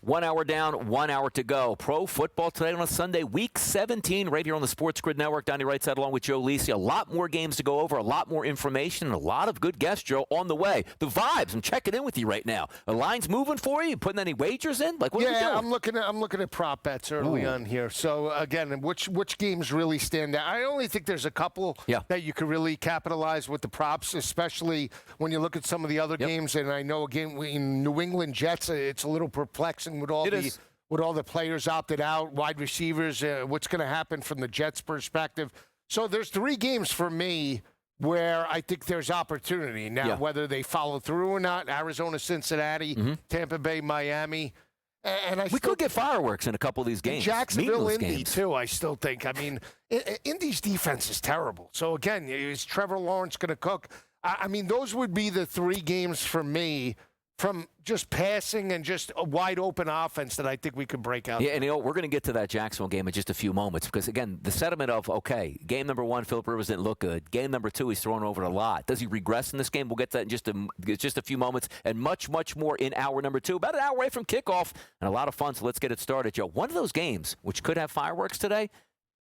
1 hour down, 1 hour to go. Pro football today on a Sunday, Week 17, right here on the SportsGrid Network. Donnie Rightside along with Joe Lisi. A lot more games to go over, a lot more information, and a lot of good guests, Joe, on the way. The vibes, I'm checking in with you right now. The line's moving for you? Putting any wagers in? Like, what are you doing? I'm looking at prop bets early on here. So, again, which games really stand out? I only think there's a couple that you could really capitalize with the props, especially when you look at some of the other games. And I know, again, in New England Jets, it's a little perplexing with all the players opted out, wide receivers, what's going to happen from the Jets' perspective. So there's 3 games for me where I think there's opportunity. Now, whether they follow through or not, Arizona, Cincinnati, Tampa Bay, Miami. And we could get fireworks in a couple of these games. Jacksonville, Indy, too, I still think. I mean, Indy's defense is terrible. So, again, is Trevor Lawrence going to cook? I mean, those would be the 3 games for me from just passing and just a wide-open offense that I think we could break out. Yeah, and we're going to get to that Jacksonville game in just a few moments because, again, the sentiment of, okay, game number 1, Phillip Rivers didn't look good. Game number 2, he's thrown over a lot. Does he regress in this game? We'll get to that in just a few moments and much, much more in hour number 2. About an hour away from kickoff and a lot of fun, so let's get it started, Joe. One of those games, which could have fireworks today,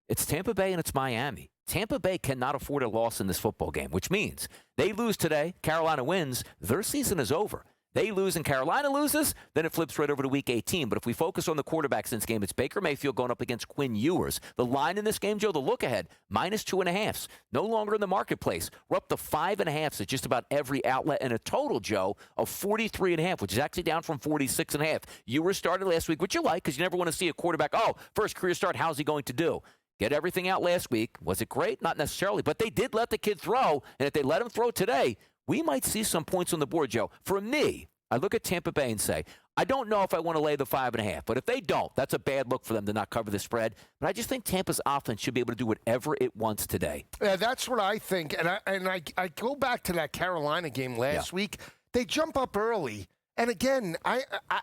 it's Tampa Bay and it's Miami. Tampa Bay cannot afford a loss in this football game, which means they lose today, Carolina wins, their season is over. They lose and Carolina loses, then it flips right over to Week 18. But if we focus on the quarterbacks in this game, it's Baker Mayfield going up against Quinn Ewers. The line in this game, Joe, the look ahead, -2.5. No longer in the marketplace. We're up to 5.5 at just about every outlet, and a total, Joe, of 43.5, which is actually down from 46.5. Ewers started last week, which you like because you never want to see a quarterback, first career start, how's he going to do? Get everything out last week. Was it great? Not necessarily, but they did let the kid throw, and if they let him throw today, we might see some points on the board, Joe. For me, I look at Tampa Bay and say, I don't know if I want to lay the 5.5, but if they don't, that's a bad look for them to not cover the spread. But I just think Tampa's offense should be able to do whatever it wants today. Yeah, that's what I think. And I go back to that Carolina game last week. They jump up early. And again,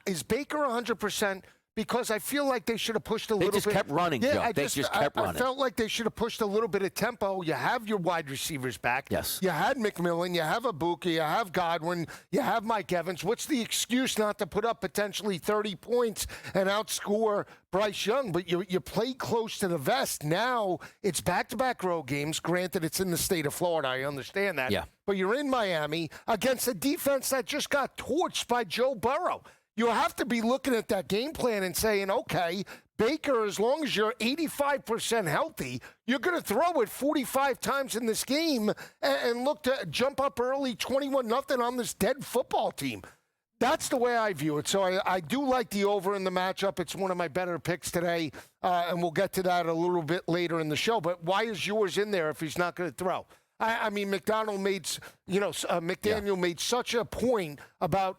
is Baker 100%? Because I feel like they should have pushed a little bit. They just kept running, Joe. They just kept running. I felt like they should have pushed a little bit of tempo. You have your wide receivers back. Yes. You had McMillan. You have Ibuka. You have Godwin. You have Mike Evans. What's the excuse not to put up potentially 30 points and outscore Bryce Young? But you play close to the vest. Now it's back-to-back road games. Granted, it's in the state of Florida. I understand that. Yeah. But you're in Miami against a defense that just got torched by Joe Burrow. You have to be looking at that game plan and saying, okay, Baker, as long as you're 85% healthy, you're going to throw it 45 times in this game and look to jump up early 21-0 on this dead football team. That's the way I view it. So I do like the over in the matchup. It's one of my better picks today, and we'll get to that a little bit later in the show. But why is yours in there if he's not going to throw? I mean, McDaniel made such a point about,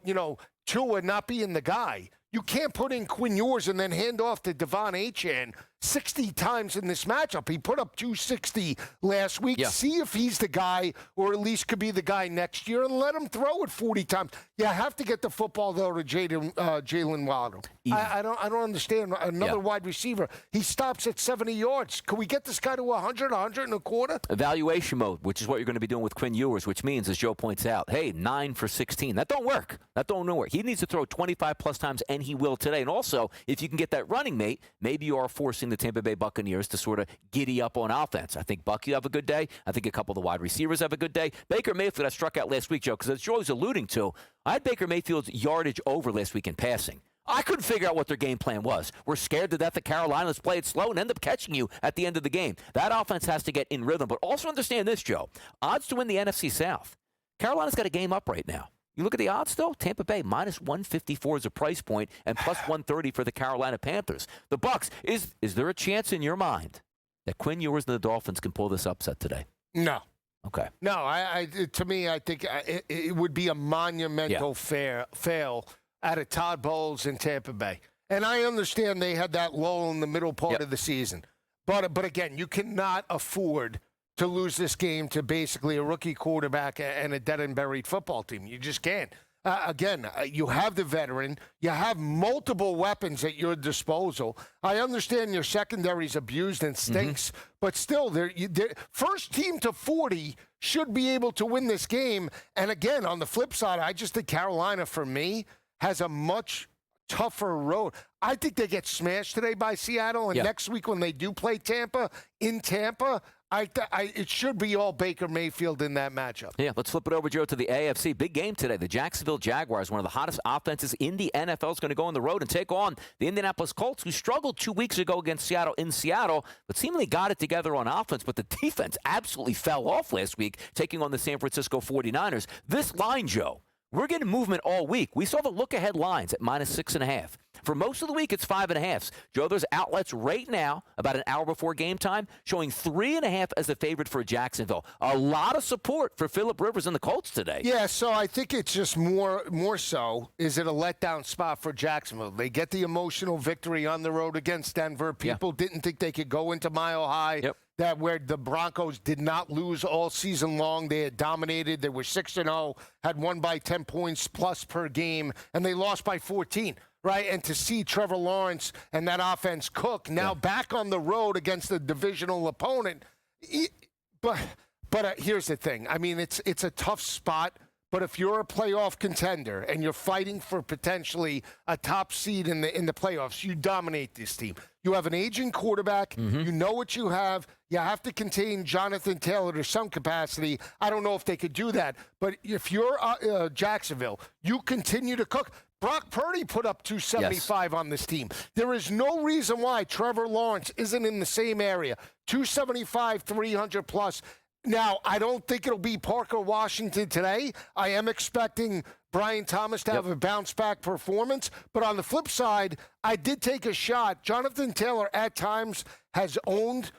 Tua not being the guy. You can't put in Quinn Ewers and then hand off to Devon Achane 60 times in this matchup. He put up 260 last week. Yeah. See if he's the guy or at least could be the guy next year and let him throw it 40 times. You have to get the football, though, to Jalen Waddle. I don't understand. Another wide receiver. He stops at 70 yards. Can we get this guy to 100, 125? Evaluation mode, which is what you're going to be doing with Quinn Ewers, which means, as Joe points out, hey, 9 for 16. That don't work. That don't work. He needs to throw 25-plus times, and he will today. And also, if you can get that running mate, maybe you are forcing the Tampa Bay Buccaneers to sort of giddy up on offense. I think Bucky have a good day. I think a couple of the wide receivers have a good day. Baker Mayfield, I struck out last week, Joe, because as Joe's alluding to, I had Baker Mayfield's yardage over last week in passing. I couldn't figure out what their game plan was. We're scared to death that Carolina's play it slow and end up catching you at the end of the game. That offense has to get in rhythm. But also understand this, Joe. Odds to win the NFC South. Carolina's got a game up right now. You look at the odds, though, Tampa Bay, -154 is a price point, and +130 for the Carolina Panthers. The Bucs, is there a chance in your mind that Quinn Ewers and the Dolphins can pull this upset today? No. Okay. No, to me, I think it would be a monumental fail out of Todd Bowles in Tampa Bay. And I understand they had that lull in the middle part of the season. But again, you cannot afford to lose this game to basically a rookie quarterback and a dead and buried football team. You just can't. You have the veteran. You have multiple weapons at your disposal. I understand your secondary's abused and stinks, but still, first team to 40 should be able to win this game. And again, on the flip side, I just think Carolina, for me, has a much tougher road. I think they get smashed today by Seattle, and next week when they do play Tampa, in Tampa, it should be all Baker Mayfield in that matchup. Yeah, let's flip it over, Joe, to the AFC. Big game today. The Jacksonville Jaguars, one of the hottest offenses in the NFL, is going to go on the road and take on the Indianapolis Colts, who struggled 2 weeks ago against Seattle in Seattle, but seemingly got it together on offense. But the defense absolutely fell off last week, taking on the San Francisco 49ers. This line, Joe, we're getting movement all week. We saw the look-ahead lines at -6.5. For most of the week, it's 5.5. Joe, there's outlets right now, about an hour before game time, showing 3.5 as a favorite for Jacksonville. A lot of support for Phillip Rivers and the Colts today. Yeah, so I think it's just more so, is it a letdown spot for Jacksonville? They get the emotional victory on the road against Denver. People didn't think they could go into Mile High. That where the Broncos did not lose all season long. They had dominated. They were 6-0, had won by 10 points plus per game, and they lost by 14, right? And to see Trevor Lawrence and that offense cook now back on the road against a divisional opponent. But here's the thing. I mean, it's a tough spot. But if you're a playoff contender and you're fighting for potentially a top seed in the playoffs, you dominate this team. You have an aging quarterback. You know what you have. You have to contain Jonathan Taylor to some capacity. I don't know if they could do that. But if you're Jacksonville, you continue to cook. Brock Purdy put up 275 on this team. There is no reason why Trevor Lawrence isn't in the same area. 275, 300 plus. Now, I don't think it'll be Parker Washington today. I am expecting Brian Thomas to have a bounce-back performance. But on the flip side, I did take a shot. Jonathan Taylor, at times, has owned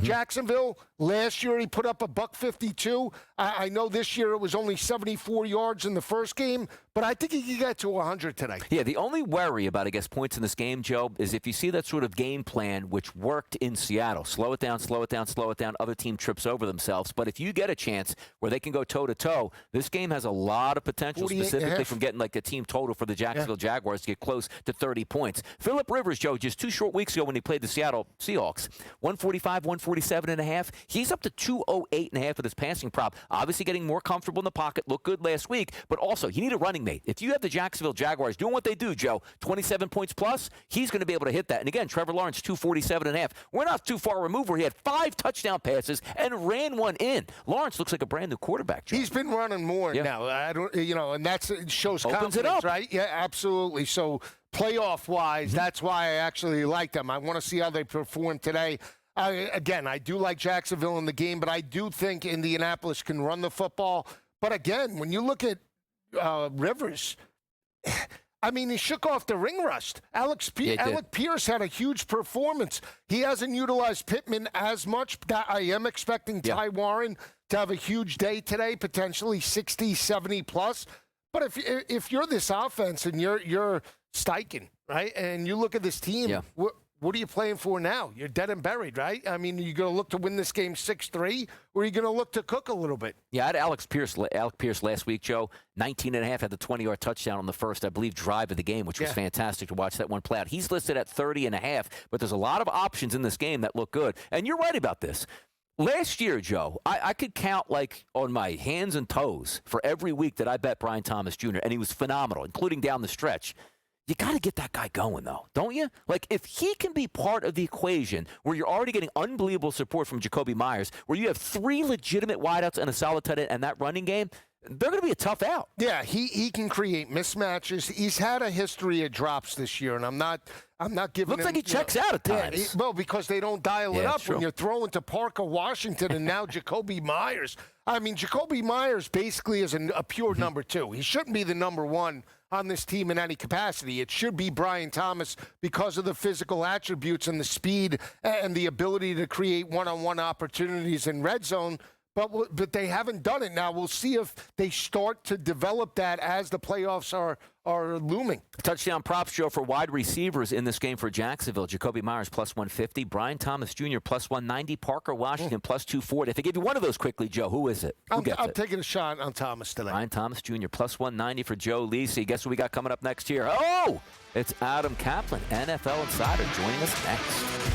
Jacksonville. Last year, he put up a $152. I know this year it was only 74 yards in the first game, but I think he can get to 100 today. Yeah, the only worry about, I guess, points in this game, Joe, is if you see that sort of game plan which worked in Seattle. Slow it down, slow it down, slow it down. Other team trips over themselves. But if you get a chance where they can go toe-to-toe, this game has a lot of potential, specifically from getting like a team total for the Jacksonville Jaguars to get close to 30 points. Phillip Rivers, Joe, just 2 short weeks ago when he played the Seattle Seahawks, 145, 147.5. He's up to 208.5 with his passing prop. Obviously getting more comfortable in the pocket. Looked good last week. But also, you need a running mate. If you have the Jacksonville Jaguars doing what they do, Joe, 27 points plus, he's going to be able to hit that. And again, Trevor Lawrence, 247.5. We're not too far removed where he had 5 touchdown passes and ran one in. Lawrence looks like a brand new quarterback, Joe. He's been running more now. I don't, and it shows Opens confidence, it up. right? Yeah, absolutely. So playoff-wise, that's why I actually like them. I want to see how they perform today. Again, I do like Jacksonville in the game, but I do think Indianapolis can run the football. But again, when you look at Rivers, I mean, he shook off the ring rust. Alec Pierce had a huge performance. He hasn't utilized Pittman as much. I am expecting Ty Warren to have a huge day today, potentially 60, 70 plus. But if you're this offense and you're Steichen, right, and you look at this team, what are you playing for now? You're dead and buried, right? I mean, you're going to look to win this game 6-3, or are you going to look to cook a little bit? Yeah, I had Alec Pierce last week, Joe. 19.5, had the 20-yard touchdown on the first, I believe, drive of the game, which was fantastic to watch that one play out. He's listed at 30.5, but there's a lot of options in this game that look good. And you're right about this. Last year, Joe, I could count like on my hands and toes for every week that I bet Brian Thomas Jr., and he was phenomenal, including down the stretch. You got to get that guy going, though, don't you? Like, if he can be part of the equation where you're already getting unbelievable support from Jacoby Myers, where you have 3 legitimate wideouts and a solid tight end and that running game, they're going to be a tough out. Yeah, he can create mismatches. He's had a history of drops this year, and I'm not giving Looks him, like he checks out at times. Well, because they don't dial it up when you're throwing to Parker Washington and now Jacoby Myers. I mean, Jacoby Myers basically is a pure number 2. He shouldn't be the number 1 on this team in any capacity. It should be Brian Thomas because of the physical attributes and the speed and the ability to create one-on-one opportunities in red zone. But they haven't done it. Now we'll see if they start to develop that as the playoffs are looming. Touchdown props, Joe, for wide receivers in this game for Jacksonville. Jacoby Myers plus 150, Brian Thomas Jr. plus 190, Parker Washington plus 240. If I give you one of those quickly, Joe, who is it? I'm taking a shot on Thomas today. Brian Thomas Jr. plus 190 for Joe Lisi. Guess what we got coming up next here? Oh, it's Adam Kaplan, NFL Insider, joining us next.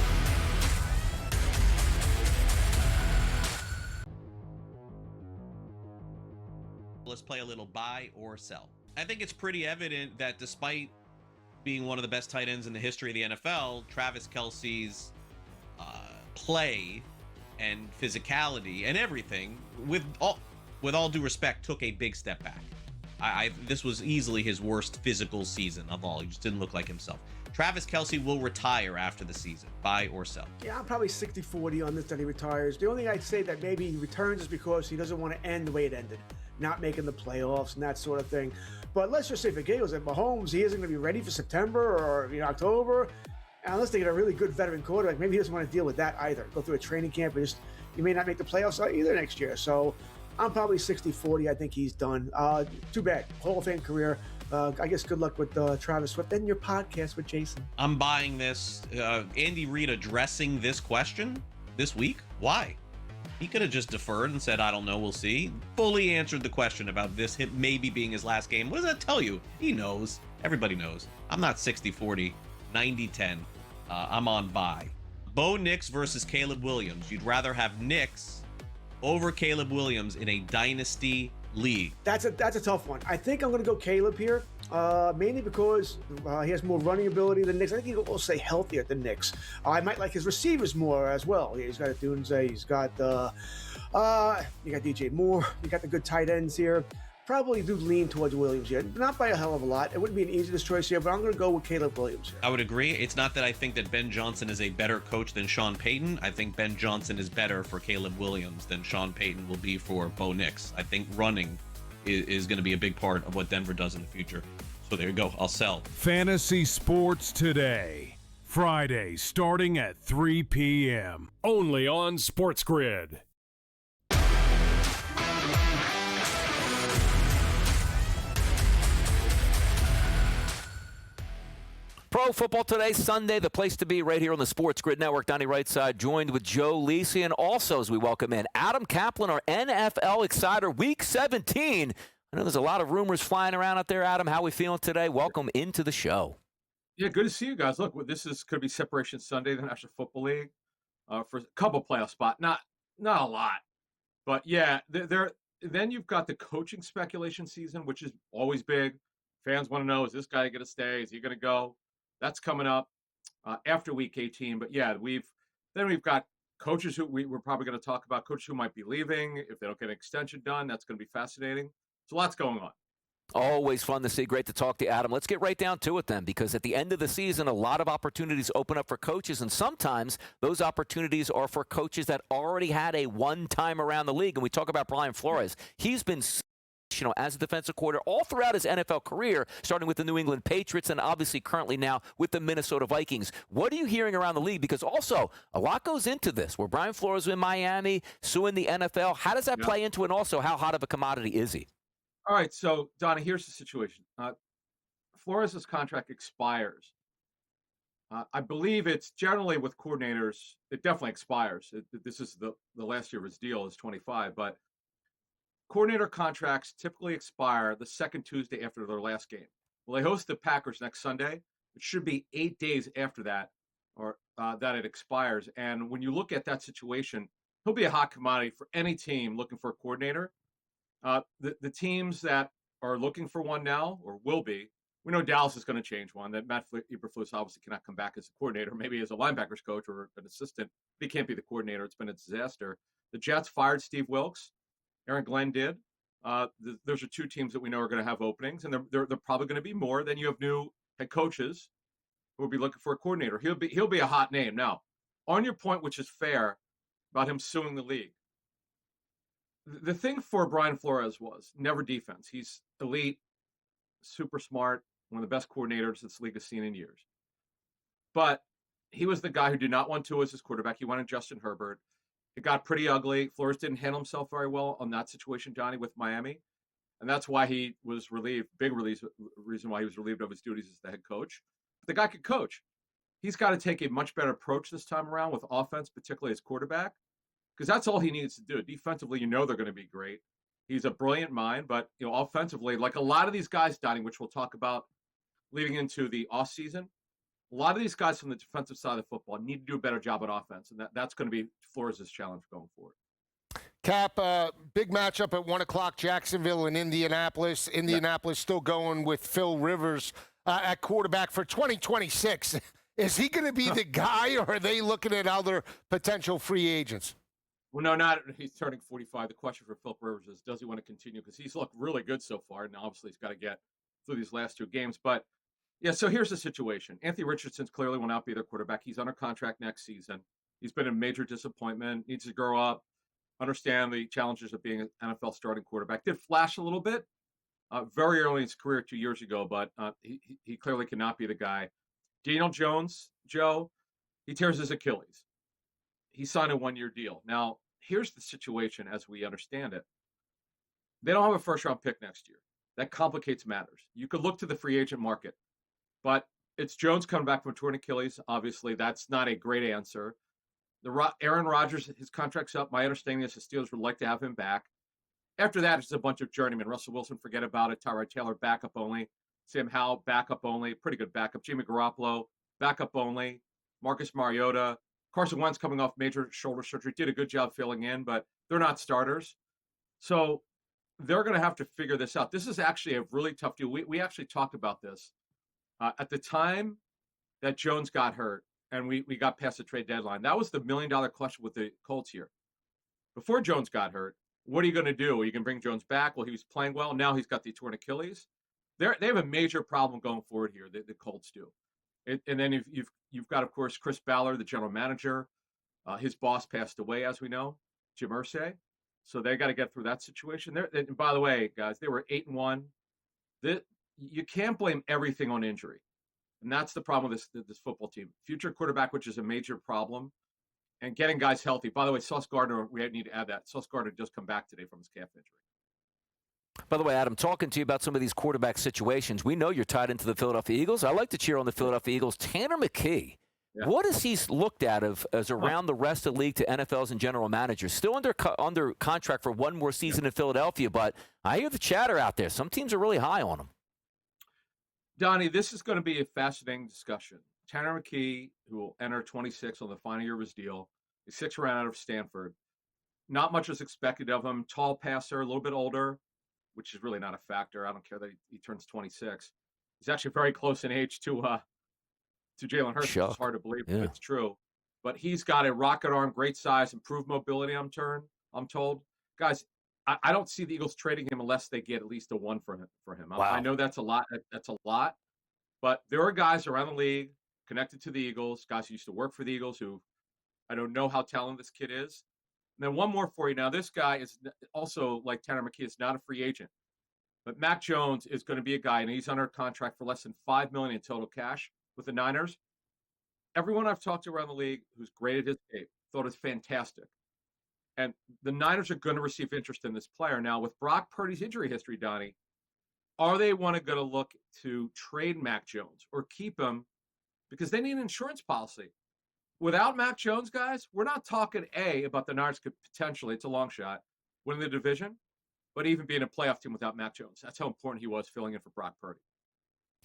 Let's play a little buy or sell. I think it's pretty evident that despite being one of the best tight ends in the history of the NFL, Travis Kelce's play and physicality and everything, with all due respect, took a big step back. This was easily his worst physical season of all. He just didn't look like himself. Travis Kelce will retire after the season. Buy or sell? Yeah, I'm probably 60-40 on this that he retires. The only thing I'd say that maybe he returns is because he doesn't want to end the way it ended, not making the playoffs and that sort of thing. But let's just say for Gagos, that Mahomes, he isn't going to be ready for September or October. And unless they get a really good veteran quarterback, maybe he doesn't want to deal with that either. Go through a training camp, and you may not make the playoffs either next year. So I'm probably 60-40. I think he's done. Too bad. Hall of Fame career. I guess good luck with Travis Swift and your podcast with Jason. I'm buying this. Andy Reid addressing this question this week. Why? He could have just deferred and said, I don't know, we'll see. Fully answered the question about this maybe being his last game. What does that tell you? He knows. Everybody knows. I'm not 60-40, 90-10. I'm on bye. Bo Nix versus Caleb Williams. You'd rather have Nix over Caleb Williams in a dynasty league? That's a tough one. I think I'm going to go Caleb here, mainly because he has more running ability than Nix. I think he'll also say healthier than Nix. I might like his receivers more as well. He's got Dunze. He's got you got DJ Moore. You got the good tight ends here. Probably do lean towards Williams here. Not by a hell of a lot. It wouldn't be an easiest choice here, but I'm going to go with Caleb Williams here. I would agree. It's not that I think that Ben Johnson is a better coach than Sean Payton. I think Ben Johnson is better for Caleb Williams than Sean Payton will be for Bo Nix. I think running is going to be a big part of what Denver does in the future. So there you go. I'll sell. Fantasy Sports Today. Friday, starting at 3 p.m. Only on SportsGrid. Pro Football Today, Sunday, the place to be right here on the SportsGrid Network. Donnie Rightside joined with Joe Lisi, and also as we welcome in Adam Kaplan, our NFL Exciter, Week 17. I know there's a lot of rumors flying around out there, Adam. How are we feeling today? Welcome into the show. Yeah, good to see you guys. Look, this could be Separation Sunday, the National Football League, for a couple playoff spot. Not a lot, but yeah, then you've got the coaching speculation season, which is always big. Fans want to know, is this guy going to stay? Is he going to go? That's coming up after Week 18. But yeah, we've got coaches who we're probably going to talk about, coaches who might be leaving if they don't get an extension done. That's going to be fascinating. So lots going on. Always fun to see. Great to talk to you, Adam. Let's get right down to it then, because at the end of the season, a lot of opportunities open up for coaches, and sometimes those opportunities are for coaches that already had a one-time around the league. And we talk about Brian Flores. He's been as a defensive coordinator all throughout his NFL career, starting with the New England Patriots and obviously currently now with the Minnesota Vikings. What are you hearing around the league? Because also a lot goes into this, where Brian Flores in Miami, suing the NFL. How does that play into it? And also, how hot of a commodity is he? All right, so, Donnie, here's the situation. Flores' contract expires. I believe it's generally with coordinators, it definitely expires. This is the last year of his deal is 25, but coordinator contracts typically expire the second Tuesday after their last game. Well, they host the Packers next Sunday. It should be 8 days after that, or that it expires. And when you look at that situation, he'll be a hot commodity for any team looking for a coordinator. The teams that are looking for one now, or will be, we know Dallas is going to change one. That Matt Eberflus obviously cannot come back as a coordinator, maybe as a linebackers coach or an assistant. But he can't be the coordinator. It's been a disaster. The Jets fired Steve Wilkes. Aaron Glenn did. Those are two teams that we know are going to have openings, and they're probably going to be more. Then you have new head coaches who will be looking for a coordinator. He'll be a hot name. Now, on your point, which is fair, about him suing the league, the thing for Brian Flores was never defense. He's elite, super smart, one of the best coordinators this league has seen in years. But he was the guy who did not want to as his quarterback. He wanted Justin Herbert. It got pretty ugly. Flores didn't handle himself very well on that situation, Johnny, with Miami. And that's why he was relieved, reason why he was relieved of his duties as the head coach. But the guy could coach. He's got to take a much better approach this time around with offense, particularly as quarterback, because that's all he needs to do. Defensively, they're going to be great. He's a brilliant mind, but offensively, like a lot of these guys, Donnie, which we'll talk about leading into the offseason, a lot of these guys from the defensive side of football need to do a better job at offense, and that's going to be Flores' challenge going forward. Cap, big matchup at 1 o'clock, Jacksonville and Indianapolis. Indianapolis still going with Phil Rivers at quarterback for 2026. Is he going to be the guy, or are they looking at other potential free agents? Well, no, not he's turning 45. The question for Philip Rivers is, does he want to continue? Because he's looked really good so far, and obviously he's got to get through these last 2 games. But yeah, so here's the situation. Anthony Richardson clearly will not be their quarterback. He's under contract next season. He's been a major disappointment. Needs to grow up, understand the challenges of being an NFL starting quarterback. Did flash a little bit very early in his career 2 years ago, but he clearly cannot be the guy. Daniel Jones, Joe, he tears his Achilles. He signed a 1-year deal. Now, here's the situation as we understand it. They don't have a first-round pick next year. That complicates matters. You could look to the free agent market, but it's Jones coming back from torn Achilles. Obviously, that's not a great answer. Aaron Rodgers, his contract's up. My understanding is the Steelers would like to have him back. After that, it's a bunch of journeymen. Russell Wilson, forget about it. Tyrod Taylor, backup only. Sam Howell, backup only. Pretty good backup. Jimmy Garoppolo, backup only. Marcus Mariota. Carson Wentz coming off major shoulder surgery. Did a good job filling in, but they're not starters. So they're going to have to figure this out. This is actually a really tough deal. We actually talked about this. At the time that Jones got hurt and we got past the trade deadline, that was the $1 million question with the Colts here. Before Jones got hurt, what are you going to do? Are you going to bring Jones back? Well, he was playing well. Now he's got the torn Achilles. They have a major problem going forward here, the Colts do. And then you've got, of course, Chris Ballard, the general manager. His boss passed away, as we know, Jim Irsay. So they got to get through that situation. And by the way, guys, they were 8-1. You can't blame everything on injury. And that's the problem with this football team. Future quarterback, which is a major problem, and getting guys healthy. By the way, Sauce Gardner, we need to add that. Sauce Gardner just come back today from his calf injury. By the way, Adam, talking to you about some of these quarterback situations, we know you're tied into the Philadelphia Eagles. I like to cheer on the Philadelphia Eagles. Tanner McKee, what has he looked at as around the rest of the league to NFLs and general managers? Still under contract for 1 more season in Philadelphia, but I hear the chatter out there. Some teams are really high on him. Donnie, this is going to be a fascinating discussion. Tanner McKee, who will enter 26 on the final year of his deal, he's 6th round out of Stanford. Not much is expected of him. Tall passer, a little bit older, which is really not a factor. I don't care that he turns 26. He's actually very close in age to Jalen Hurts. It's hard to believe, but it's true. But he's got a rocket arm, great size, improved mobility, I'm told. Guys, I don't see the Eagles trading him unless they get at least a 1 for him. Wow. I know that's a lot. But there are guys around the league connected to the Eagles, guys who used to work for the Eagles who I don't know how talented this kid is. And then one more for you. Now, this guy is also, like Tanner McKee, is not a free agent. But Mac Jones is going to be a guy, and he's under contract for less than $5 million in total cash with the Niners. Everyone I've talked to around the league who's graded his tape thought it's fantastic. And the Niners are going to receive interest in this player. Now, with Brock Purdy's injury history, Donnie, are they going to look to trade Mac Jones or keep him because they need an insurance policy? Without Mac Jones, guys, we're not talking about the Niners could potentially, it's a long shot, win the division, but even being a playoff team without Mac Jones. That's how important he was filling in for Brock Purdy.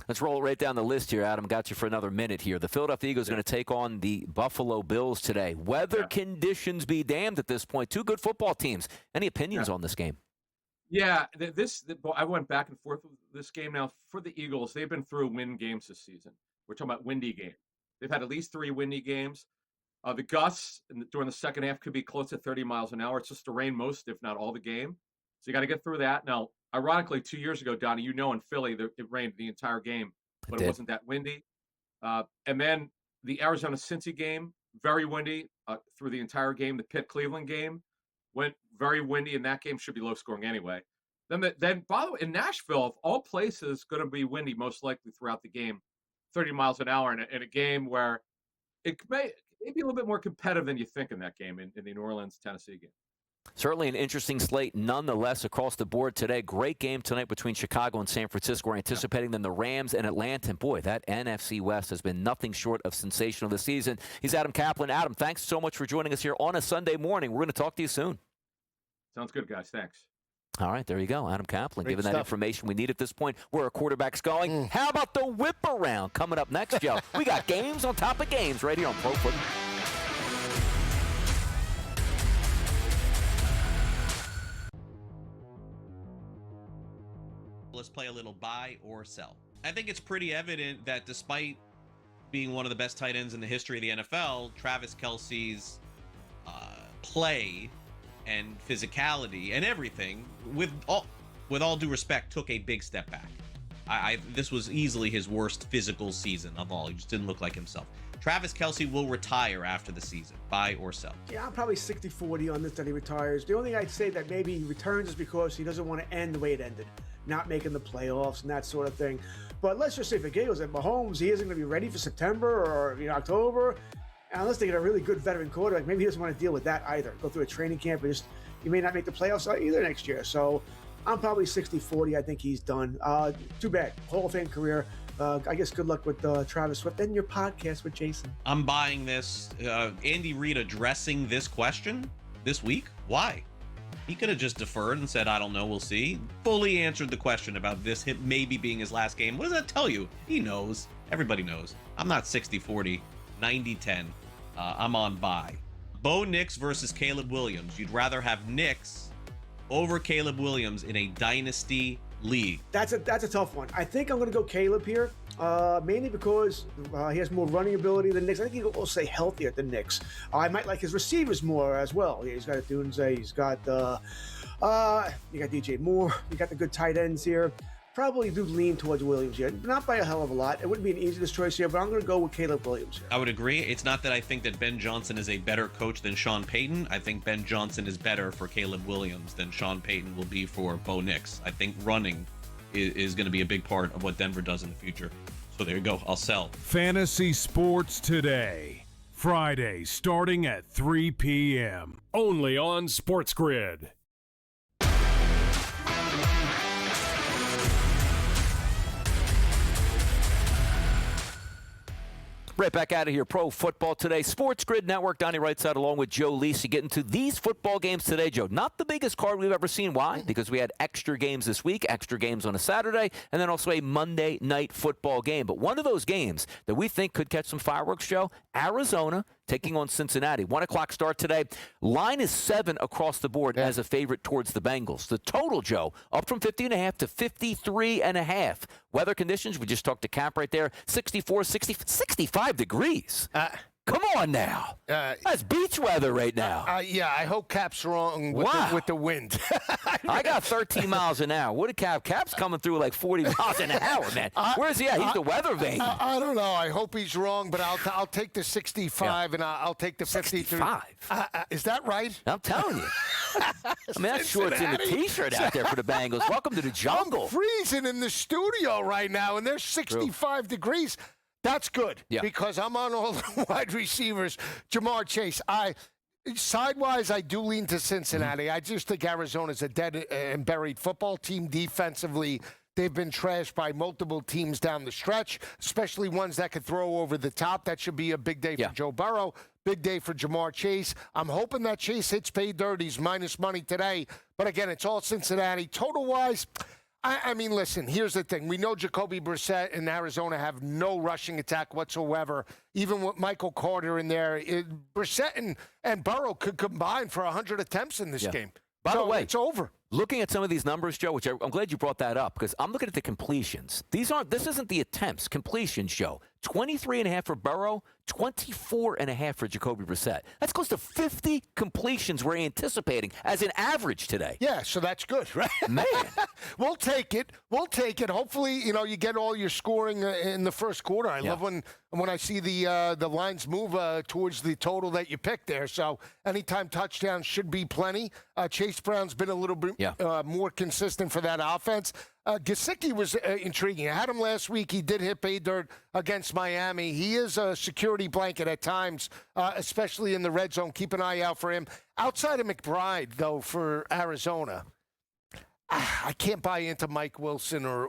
Let's roll it right down the list here, Adam. Got you for another minute here. The Philadelphia Eagles are going to take on the Buffalo Bills today. Weather conditions be damned at this point. 2 good football teams. Any opinions on this game? Yeah, I went back and forth with this game. Now, for the Eagles, they've been through wind games this season. We're talking about windy games. They've had at least 3 windy games. The gusts during the second half could be close to 30 miles an hour. It's just to rain most, if not all, the game. So you got to get through that. Now, ironically, 2 years ago, Donnie, in Philly, it rained the entire game, but it wasn't that windy. And then the Arizona-Cincy game, very windy through the entire game. The Pitt-Cleveland game went very windy, and that game should be low scoring anyway. Then, by the way, in Nashville, of all places, going to be windy most likely throughout the game, 30 miles an hour in a game where it may be a little bit more competitive than you think in that game in the New Orleans-Tennessee game. Certainly an interesting slate nonetheless across the board today. Great game tonight between Chicago and San Francisco. We're anticipating then the Rams and Atlanta. And boy, that NFC West has been nothing short of sensational this season. He's Adam Kaplan. Adam, thanks so much for joining us here on a Sunday morning. We're going to talk to you soon. Sounds good, guys. Thanks. All right, there you go. Adam Kaplan Great giving stuff. that information we need at this point. Where our quarterback's going. How about the whip around coming up next, Joe? We got games on top of games right here on Pro Football. Let's play a little buy or sell. I think it's pretty evident that despite being one of the best tight ends in the history of the NFL, Travis Kelce's play and physicality and everything, with all due respect, took a big step back. This was easily his worst physical season of all. He just didn't look like himself. Travis Kelce will retire after the season, buy or sell. Yeah, I'm probably 60-40 on this that he retires. The only thing I'd say that maybe he returns is because he doesn't want to end the way it ended, not making the playoffs and that sort of thing. But let's just say for Gales and Mahomes, he isn't going to be ready for September or October, unless they get a really good veteran quarterback. Maybe he doesn't want to deal with that either. Go through a training camp and he may not make the playoffs either next year. So I'm probably 60-40. I think he's done. Too bad. Hall of Fame career. I guess good luck with Travis Swift and your podcast with Jason. I'm buying this. Andy Reid addressing this question this week. Why? He could have just deferred and said, I don't know, we'll see. Fully answered the question about this maybe being his last game. What does that tell you? He knows. Everybody knows. I'm not 60-40, 90-10. I'm on bye. Bo Nix versus Caleb Williams. You'd rather have Nix over Caleb Williams in a dynasty league. That's a tough one. I think I'm going to go Caleb here, mainly because he has more running ability than Nix. I think he'll also stay healthier than Nix. I might like his receivers more as well. He's got a Dunze. He's got you got DJ Moore. You got the good tight ends here. Probably do lean towards Williams here. Not by a hell of a lot. It wouldn't be an easiest choice here, but I'm going to go with Caleb Williams here. I would agree. It's not that I think that Ben Johnson is a better coach than Sean Payton. I think Ben Johnson is better for Caleb Williams than Sean Payton will be for Bo Nix. I think running is going to be a big part of what Denver does in the future. So there you go. I'll sell. Fantasy Sports Today. Friday, starting at 3 p.m. Only on SportsGrid. Right back out of here. Pro football today. SportsGrid Network. Donnie Rightside along with Joe Lisi getting to these football games today, Joe. Not the biggest card we've ever seen. Why? Because we had extra games this week, extra games on a Saturday, and then also a Monday night football game. But one of those games that we think could catch some fireworks, Joe, Arizona taking on Cincinnati. 1 o'clock start today. Line is 7 across the board as a favorite towards the Bengals. The total, Joe, up from 50.5 to 53.5. Weather conditions, we just talked to Cap right there, 64, 60, 65 degrees. Come on now. That's beach weather right now. Yeah, I hope Cap's wrong with the wind. I got 13 miles an hour. What did Cap? Cap's coming through like 40 miles an hour, man. Where's he at? He's the weather vane. I don't know. I hope he's wrong, but I'll take the 65 and I'll take the 53. 65? Is that right? I'm telling you. I mean, that's shorts in the T-shirt out there for the Bengals. Welcome to the jungle. I'm freezing in the studio right now, and there's 65 degrees. That's good because I'm on all the wide receivers. Jamar Chase, sidewise, I do lean to Cincinnati. Mm-hmm. I just think Arizona's a dead and buried football team defensively. They've been trashed by multiple teams down the stretch, especially ones that could throw over the top. That should be a big day for Joe Burrow, big day for Jamar Chase. I'm hoping that Chase hits pay dirt. He's minus money today. But, again, it's all Cincinnati. Total-wise, I mean, listen, here's the thing. We know Jacoby Brissett and Arizona have no rushing attack whatsoever. Even with Michael Carter in there, Brissett and Burrow could combine for 100 attempts in this game. By the way, it's over. Looking at some of these numbers, Joe, which I'm glad you brought that up because I'm looking at the completions. This isn't the attempts, completions, Joe. 23.5 for Burrow, 24.5 for Jacoby Brissett. That's close to 50 completions we're anticipating as an average today. Yeah, so that's good, right? Man. We'll take it. Hopefully, you get all your scoring in the first quarter. I love when I see the lines move towards the total that you picked there. So anytime touchdowns should be plenty. Chase Brown's been a little bit more consistent for that offense. Gesicki was intriguing. I had him last week. He did hit pay dirt against Miami. He is a security blanket at times, especially in the red zone. Keep an eye out for him. Outside of McBride, though, for Arizona, I can't buy into Mike Wilson or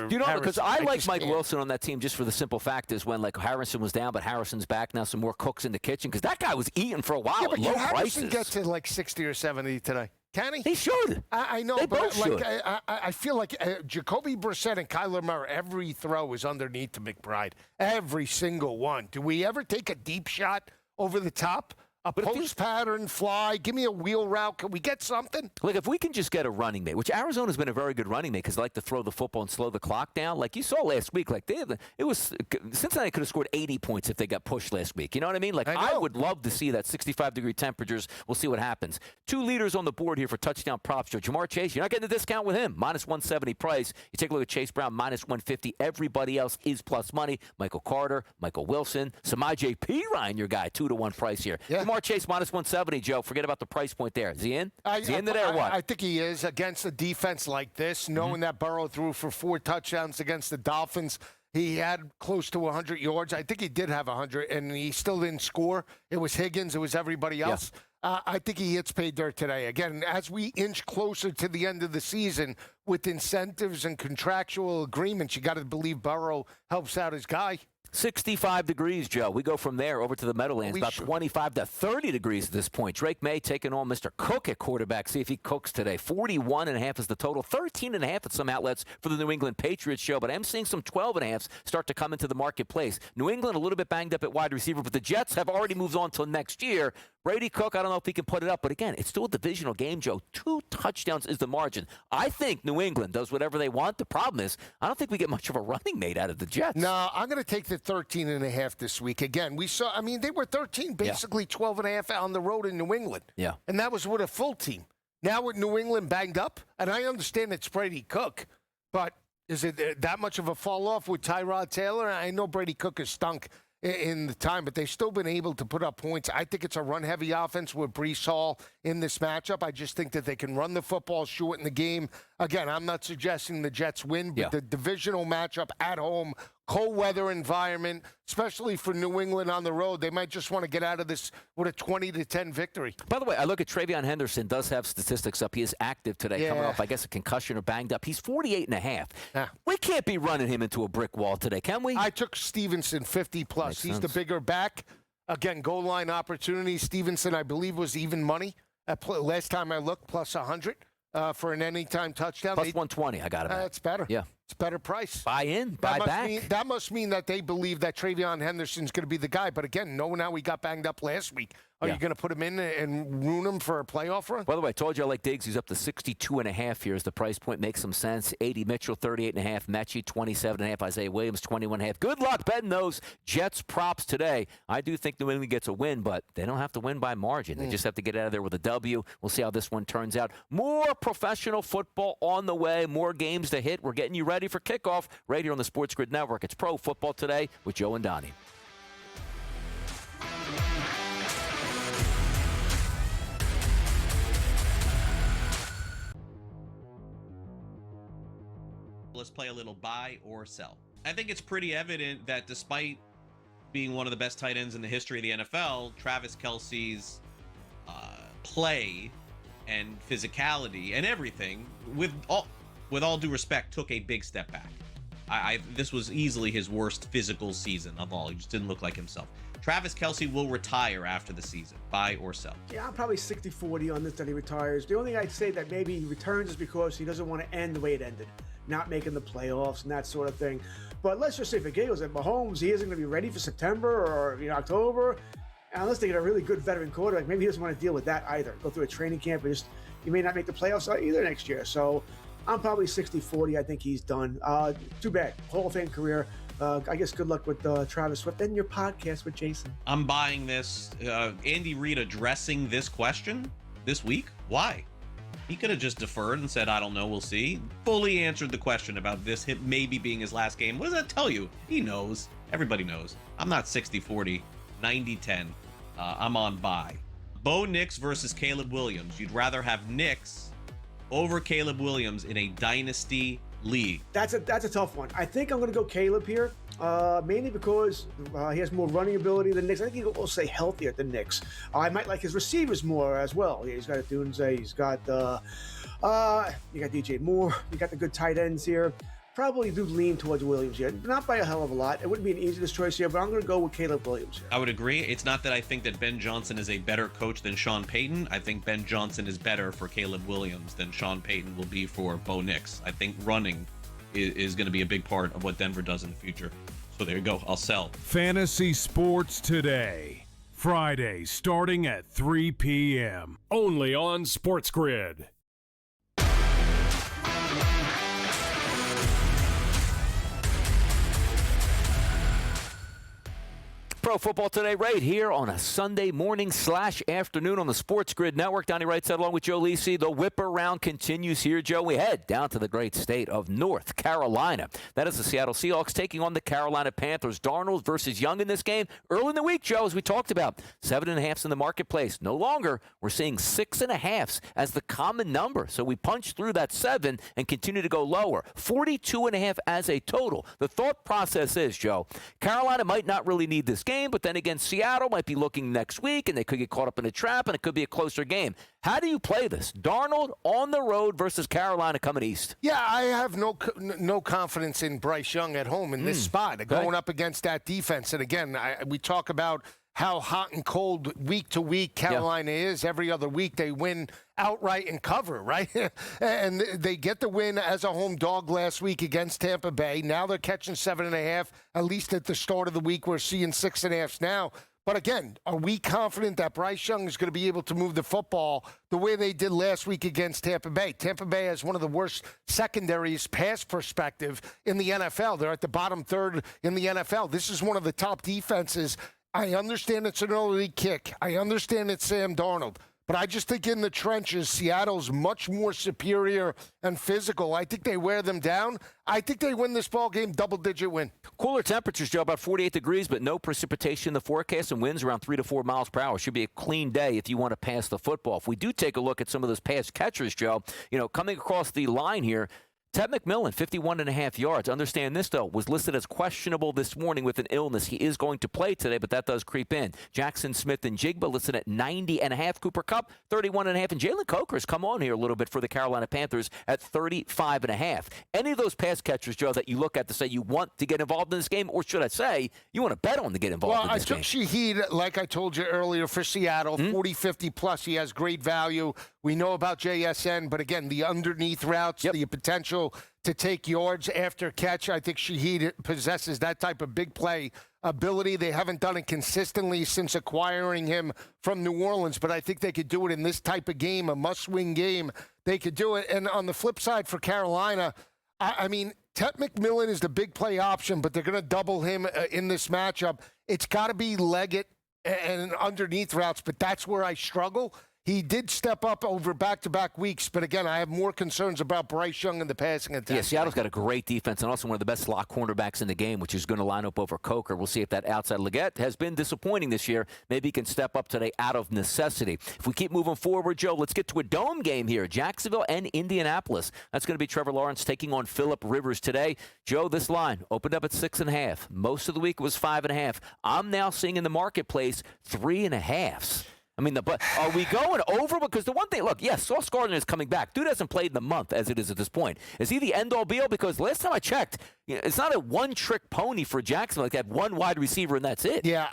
because I like Mike Wilson on that team just for the simple fact is when Harrison was down, but Harrison's back now, some more cooks in the kitchen because that guy was eating for a while at low Harrison prices. Get to 60 or 70 today. Can he? He should. I know, they but both should. I feel like Jacoby Brissett and Kyler Murray, every throw is underneath to McBride. Every single one. Do we ever take a deep shot over the top A post pattern fly. Give me a wheel route. Can we get something? Like, if we can just get a running mate, which Arizona's been a very good running mate because they like to throw the football and slow the clock down. Like you saw last week, like Cincinnati could have scored 80 points if they got pushed last week. You know what I mean? Like, I would love to see that 65-degree temperatures. We'll see what happens. 2 leaders on the board here for touchdown props. Jamar Chase, you're not getting a discount with him. Minus 170 price. You take a look at Chase Brown, minus 150. Everybody else is plus money. Michael Carter, Michael Wilson, Samaje Perine, your guy, 2-to-1 price here. Yeah. Jamar Chase, minus 170. Joe, forget about the price point there. Is he in? Is he in today or what? I think he is against a defense like this, knowing that Burrow threw for 4 touchdowns against the Dolphins. He had close to 100 yards. I think he did have 100, and he still didn't score. It was Higgins. It was everybody else. Yeah. I think he hits pay dirt today. Again, as we inch closer to the end of the season with incentives and contractual agreements, you got to believe Burrow helps out his guy. 65 degrees, Joe. We go from there over to the Meadowlands, about 25 to 30 degrees at this point. Drake May taking on Mr. Cook at quarterback. See if he cooks today. 41.5 is the total. 13.5 at some outlets for the New England Patriots show, but I'm seeing some 12.5s start to come into the marketplace. New England a little bit banged up at wide receiver, but the Jets have already moved on till next year. Brady Cook, I don't know if he can put it up, but again, it's still a divisional game, Joe. 2 touchdowns is the margin. I think New England does whatever they want. The problem is, I don't think we get much of a running mate out of the Jets. No, I'm going to take the 13.5 this week. Again, we saw, they were 13, basically 12.5 on the road in New England. Yeah. And that was with a full team. Now with New England banged up, and I understand it's Brady Cook, but is it that much of a fall off with Tyrod Taylor? I know Brady Cook has stunk in the time, but they've still been able to put up points. I think it's a run-heavy offense with Breece Hall in this matchup. I just think that they can run the football, shorten the game. Again, I'm not suggesting the Jets win, but the divisional matchup at home, cold weather environment, especially for New England on the road, they might just want to get out of this with a 20-10 victory. By the way, I look at Travion Henderson, does have statistics up. He is active today, coming off, I guess, a concussion or banged up. He's 48.5. Yeah. We can't be running him into a brick wall today, can we? I took Stevenson 50+. He's the bigger back. Again, goal line opportunity. Stevenson, I believe, was even money. Last time I looked, plus 100 for an anytime touchdown. Plus 120, I got it. It's better. Yeah. It's better price. Buy in, buy back. That must mean that they believe that Travion Henderson's going to be the guy. But again, knowing how he got banged up last week, are you going to put him in and ruin him for a playoff run? By the way, I told you I like Diggs. He's up to 62.5 here as the price point. Makes some sense. 80 Mitchell, 38.5. Mechie, 27.5. Isaiah Williams, 21.5. Good luck betting those Jets props today. I do think New England gets a win, but they don't have to win by margin. They just have to get out of there with a W. We'll see how this one turns out. More professional football on the way. More games to hit. We're getting you ready for kickoff right here on the SportsGrid Network. It's Pro Football Today with Joe and Donnie. Let's play a little buy or sell. I think it's pretty evident that despite being one of the best tight ends in the history of the NFL, Travis Kelce's play and physicality and everything, with all due respect, took a big step back. This was easily his worst physical season of all. He just didn't look like himself. Travis Kelce will retire after the season. Buy or sell? Yeah, I'm probably 60-40 on this that he retires. The only thing I'd say that maybe he returns is because he doesn't want to end the way it ended, not making the playoffs and that sort of thing. But let's just say for Gales at Mahomes, he isn't going to be ready for September or October. And unless they get a really good veteran quarterback, maybe he doesn't want to deal with that either. Go through a training camp and he may not make the playoffs either next year. So I'm probably 60-40. I think he's done. Too bad. Hall of Fame career. I guess good luck with Travis Swift and your podcast with Jason. I'm buying this. Andy Reid addressing this question this week. Why? He could have just deferred and said, I don't know, we'll see. Fully answered the question about this hit maybe being his last game. What does that tell you? He knows. Everybody knows. I'm not 60-40, 90-10. I'm on buy. Bo Nix versus Caleb Williams. You'd rather have Nix over Caleb Williams in a dynasty league. That's a tough one. I think I'm going to go Caleb here, mainly because he has more running ability than Nix. I think he'll also stay healthier than Nix. I might like his receivers more as well. He's got a Dunze. He's got you got DJ Moore. You got the good tight ends here. Probably do lean towards Williams here. Not by a hell of a lot. It wouldn't be an easiest choice here, but I'm going to go with Caleb Williams here. I would agree. It's not that I think that Ben Johnson is a better coach than Sean Payton. I think Ben Johnson is better for Caleb Williams than Sean Payton will be for Bo Nix. I think running is going to be a big part of what Denver does in the future. So there you go. I'll sell. Fantasy Sports Today. Friday starting at 3 p.m. only on SportsGrid. Pro Football Today right here on a Sunday morning / afternoon on the SportsGrid Network. Donnie Rightside along with Joe Lisi. The whip around continues here, Joe. We head down to the great state of North Carolina. That is the Seattle Seahawks taking on the Carolina Panthers. Darnold versus Young in this game. Early in the week, Joe, as we talked about, 7.5s in the marketplace. No longer. We're seeing 6.5s as the common number. So we punch through that 7 and continue to go lower. 42.5 as a total. The thought process is, Joe, Carolina might not really need this game, but then again, Seattle might be looking next week, and they could get caught up in a trap, and it could be a closer game. How do you play this? Darnold on the road versus Carolina coming east. Yeah, I have no confidence in Bryce Young at home in this spot, going up against that defense. And again, we talk about how hot and cold week to week Carolina is. Every other week they win outright and cover, right? And they get the win as a home dog last week against Tampa Bay. Now they're catching 7.5. At least at the start of the week, we're seeing 6.5 now. But again, are we confident that Bryce Young is going to be able to move the football the way they did last week against Tampa Bay? Tampa Bay has one of the worst secondaries pass perspective in the NFL. They're at the bottom third in the NFL. This is one of the top defenses. I understand it's an early kick. I understand it's Sam Darnold. But I just think in the trenches, Seattle's much more superior and physical. I think they wear them down. I think they win this ball game, double-digit win. Cooler temperatures, Joe, about 48 degrees, but no precipitation in the forecast, and winds around 3 to 4 miles per hour. Should be a clean day if you want to pass the football. If we do take a look at some of those pass catchers, Joe, coming across the line here, Ted McMillan, 51.5 yards. Understand this, though, was listed as questionable this morning with an illness. He is going to play today, but that does creep in. Jackson Smith and Jigba listed at 90.5. Cooper Kupp, 31.5. And Jalen Coker's come on here a little bit for the Carolina Panthers at 35.5. Any of those pass catchers, Joe, that you look at to say you want to get involved in this game, or should I say you want to bet on to get involved in this game? Well, I took Shaheed, like I told you earlier, for Seattle, 40-50 plus. He has great value. We know about JSN, but again, the underneath routes, the potential to take yards after catch. I think Shaheed possesses that type of big play ability. They haven't done it consistently since acquiring him from New Orleans, but I think they could do it in this type of game, a must-win game. They could do it. And on the flip side for Carolina, I mean, Ted McMillan is the big play option, but they're going to double him in this matchup. It's got to be Leggett and underneath routes, but that's where I struggle. He did step up over back-to-back weeks, but again, I have more concerns about Bryce Young and the passing attack. Yeah, Seattle's got a great defense and also one of the best slot cornerbacks in the game, which is going to line up over Coker. We'll see if that outside Leggett has been disappointing this year. Maybe he can step up today out of necessity. If we keep moving forward, Joe, let's get to a dome game here. Jacksonville and Indianapolis. That's going to be Trevor Lawrence taking on Phillip Rivers today. Joe, this line opened up at 6.5. Most of the week it was 5.5. I'm now seeing in the marketplace 3.5s. I mean, but are we going over? Because the one thing, look, yes, Sauce Gardner is coming back. Dude hasn't played in the month as it is at this point. Is he the end-all, be-all? Because last time I checked, it's not a one-trick pony for Jacksonville. Like, they had one wide receiver, and that's it. Yeah,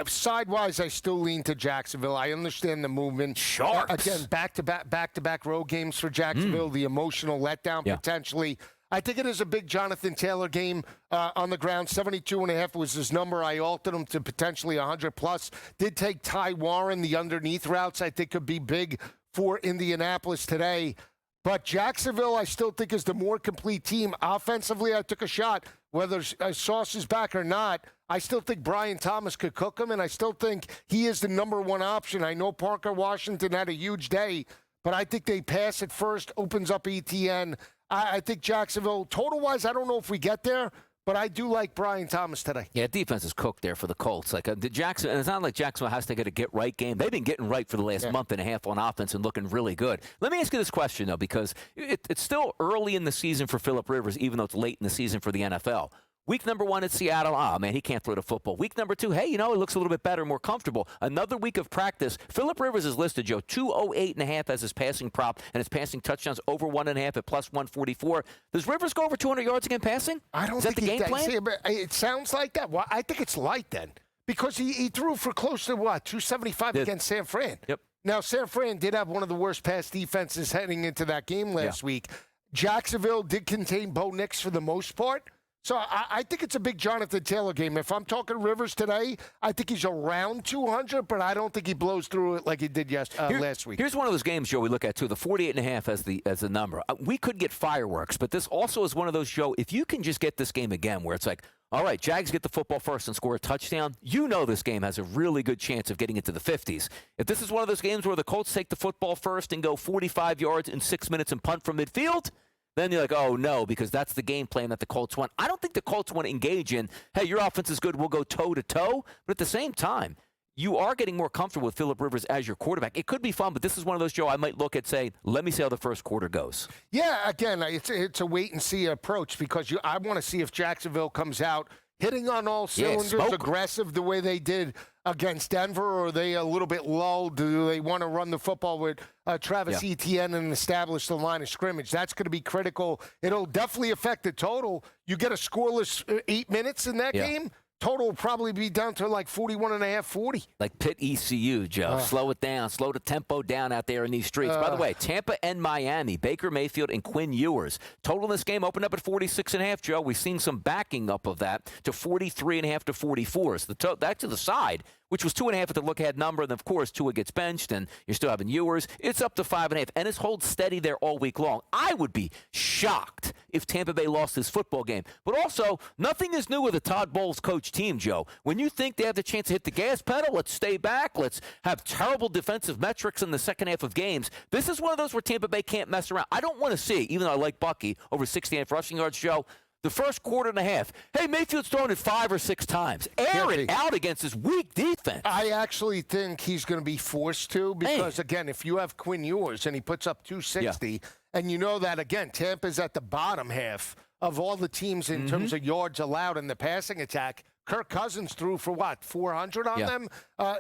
sidewise, I still lean to Jacksonville. I understand the movement. Sharks. Again, back-to-back road games for Jacksonville, the emotional letdown potentially. I think it is a big Jonathan Taylor game on the ground. 72.5 was his number. I altered him to potentially 100+. Did take Ty Warren. The underneath routes, I think, could be big for Indianapolis today. But Jacksonville, I still think, is the more complete team. Offensively, I took a shot. Whether Sauce is back or not, I still think Brian Thomas could cook him, and I still think he is the number one option. I know Parker Washington had a huge day, but I think they pass it first, opens up ETN. I think Jacksonville, total-wise, I don't know if we get there, but I do like Brian Thomas today. Yeah, defense is cooked there for the Colts. Like the Jackson, and it's not like Jacksonville has to get a get-right game. They've been getting right for the last month and a half on offense and looking really good. Let me ask you this question, though, because it's still early in the season for Phillip Rivers, even though it's late in the season for the NFL. Week number 1 at Seattle, man, he can't throw the football. Week number 2, hey, it looks a little bit better, more comfortable. Another week of practice. Phillip Rivers is listed, Joe, 208.5 as his passing prop, and his passing touchdowns over 1.5 at plus 144. Does Rivers go over 200 yards again passing? I don't think the game plan? See, but it sounds like that. Well, I think it's light then, because he threw for close to, 275 against San Fran. Yep. Now, San Fran did have one of the worst pass defenses heading into that game last week. Jacksonville did contain Bo Nix for the most part. So I think it's a big Jonathan Taylor game. If I'm talking Rivers today, I think he's around 200, but I don't think he blows through it like he did last week. Here's one of those games, Joe, we look at, too, the 48.5 as the number. We could get fireworks, but this also is one of those, Joe, if you can just get this game again where it's like, all right, Jags get the football first and score a touchdown, you know this game has a really good chance of getting into the 50s. If this is one of those games where the Colts take the football first and go 45 yards in 6 minutes and punt from midfield, then you're like, oh, no, because that's the game plan that the Colts want. I don't think the Colts want to engage in, hey, your offense is good, we'll go toe-to-toe. But at the same time, you are getting more comfortable with Phillip Rivers as your quarterback. It could be fun, but this is one of those, Joe, I might look at, say, let me see how the first quarter goes. Yeah, again, it's a wait-and-see approach because I want to see if Jacksonville comes out hitting on all cylinders, aggressive the way they did against Denver, or are they a little bit lulled? Do they want to run the football with Travis Etienne and establish the line of scrimmage? That's going to be critical. It'll definitely affect the total. You get a scoreless 8 minutes in that game, total will probably be down to like 41.5, 40. Like Pitt ECU, Joe. Slow it down. Slow the tempo down out there in these streets. By the way, Tampa and Miami, Baker Mayfield and Quinn Ewers. Total in this game opened up at 46.5, Joe. We've seen some backing up of that to 43.5 to 44. So that to the side, which was 2.5 at the look-ahead number. And, of course, Tua gets benched, and you're still having Ewers. It's up to 5.5, and it's holds steady there all week long. I would be shocked if Tampa Bay lost this football game. But also, nothing is new with a Todd Bowles coach team, Joe. When you think they have the chance to hit the gas pedal, let's stay back. Let's have terrible defensive metrics in the second half of games. This is one of those where Tampa Bay can't mess around. I don't want to see, even though I like Bucky, over 60.5 rushing yards, Joe, the first quarter and a half, hey, Mayfield's thrown it 5 or 6 times. Air it out against his weak defense. I actually think he's going to be forced to because, again, if you have Quinn Ewers and he puts up 260, and you know that, again, Tampa's at the bottom half of all the teams in terms of yards allowed in the passing attack. Kirk Cousins threw for, 400 on them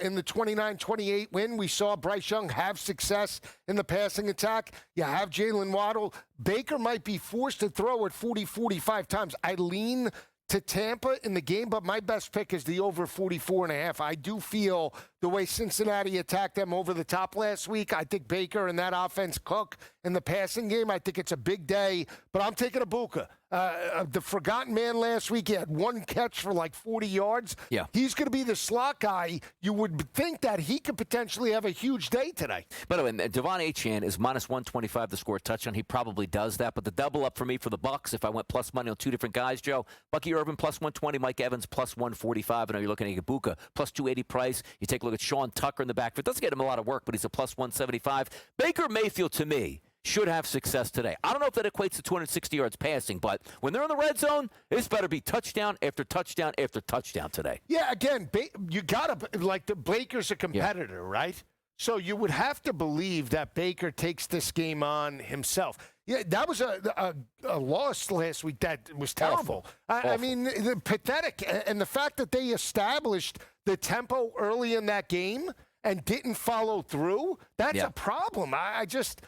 in the 29-28 win. We saw Bryce Young have success in the passing attack. You have Jalen Waddle. Baker might be forced to throw it 40, 45 times. I lean to Tampa in the game, but my best pick is the over 44.5. I do feel the way Cincinnati attacked them over the top last week, I think Baker and that offense cook in the passing game. I think it's a big day, but I'm taking Ibuka. The forgotten man last week, he had one catch for like 40 yards. Yeah. He's going to be the slot guy. You would think that he could potentially have a huge day today. By the way, Devon Achane is minus 125 to score a touchdown. He probably does that, but the double up for me for the Bucs, if I went plus money on 2 different guys, Joe, Bucky Irvin plus 120, Mike Evans plus 145. I know you're looking at Ibuka plus 280 price. You take a look at Sean Tucker in the backfield. Doesn't get him a lot of work, but he's a plus 175. Baker Mayfield, to me, should have success today. I don't know if that equates to 260 yards passing, but when they're in the red zone, it's better be touchdown after touchdown after touchdown today. Yeah, again, you got to, like, the Baker's a competitor, right? So you would have to believe that Baker takes this game on himself. Yeah, that was a loss last week that was terrible. I mean, pathetic. And the fact that they established the tempo early in that game and didn't follow through, that's a problem. I just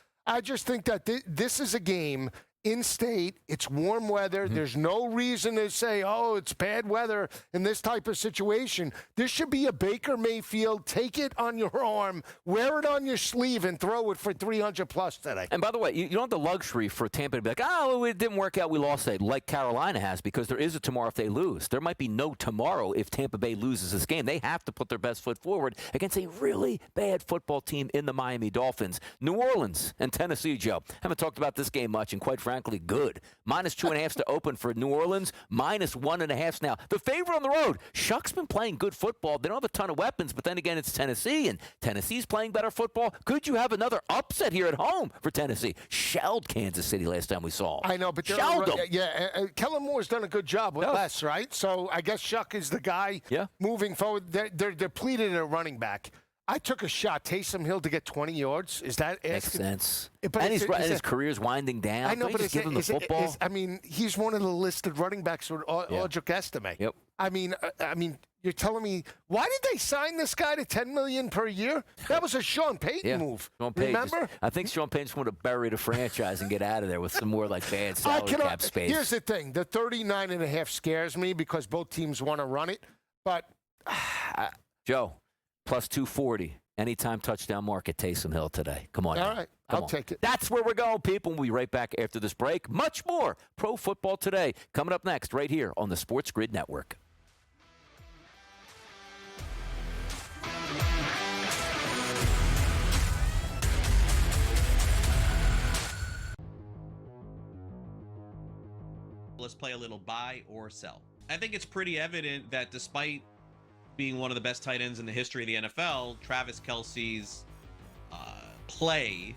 think that this is a game in state. It's warm weather. There's no reason to say, oh, it's bad weather in this type of situation. This should be a Baker Mayfield. Take it on your arm, wear it on your sleeve, and throw it for 300 plus today. And by the way, you don't have the luxury for Tampa to be like, oh, it didn't work out, we lost today, like Carolina has, because there is a tomorrow if they lose. There might be no tomorrow if Tampa Bay loses this game. They have to put their best foot forward against a really bad football team in the Miami Dolphins. New Orleans and Tennessee, Joe. Haven't talked about this game much, and quite frankly, good. Minus 2.5 to open for New Orleans. Minus 1.5 now. The favorite on the road. Shuck's been playing good football. They don't have a ton of weapons, but then again, it's Tennessee, and Tennessee's playing better football. Could you have another upset here at home for Tennessee? Shelled Kansas City last time we saw them. I know, but shelled them. Yeah, Kellen Moore's done a good job with less, right? So I guess Shuck is the guy moving forward. They're depleted at running back. I took a shot, Taysom Hill, to get 20 yards. Is that makes sense? But and his career's winding down. I know, but give him the football. I mean, he's one of the listed running backs for Audric Estime. Yep. I mean, you're telling me, why did they sign this guy to $10 million per year? That was a Sean Payton move. Sean Payton remember? I think Sean Payton just wanted to bury the franchise and get out of there with some more like bad salary cap space. Here's the thing: the 39.5 scares me because both teams want to run it, but Joe. Plus 240. Anytime touchdown mark at Taysom Hill today. Come on. All right. I'll take it. That's where we're going, people. We'll be right back after this break. Much more Pro Football Today coming up next right here on the SportsGrid Network. Let's play a little buy or sell. I think it's pretty evident that despite being one of the best tight ends in the history of the NFL, Travis Kelce's play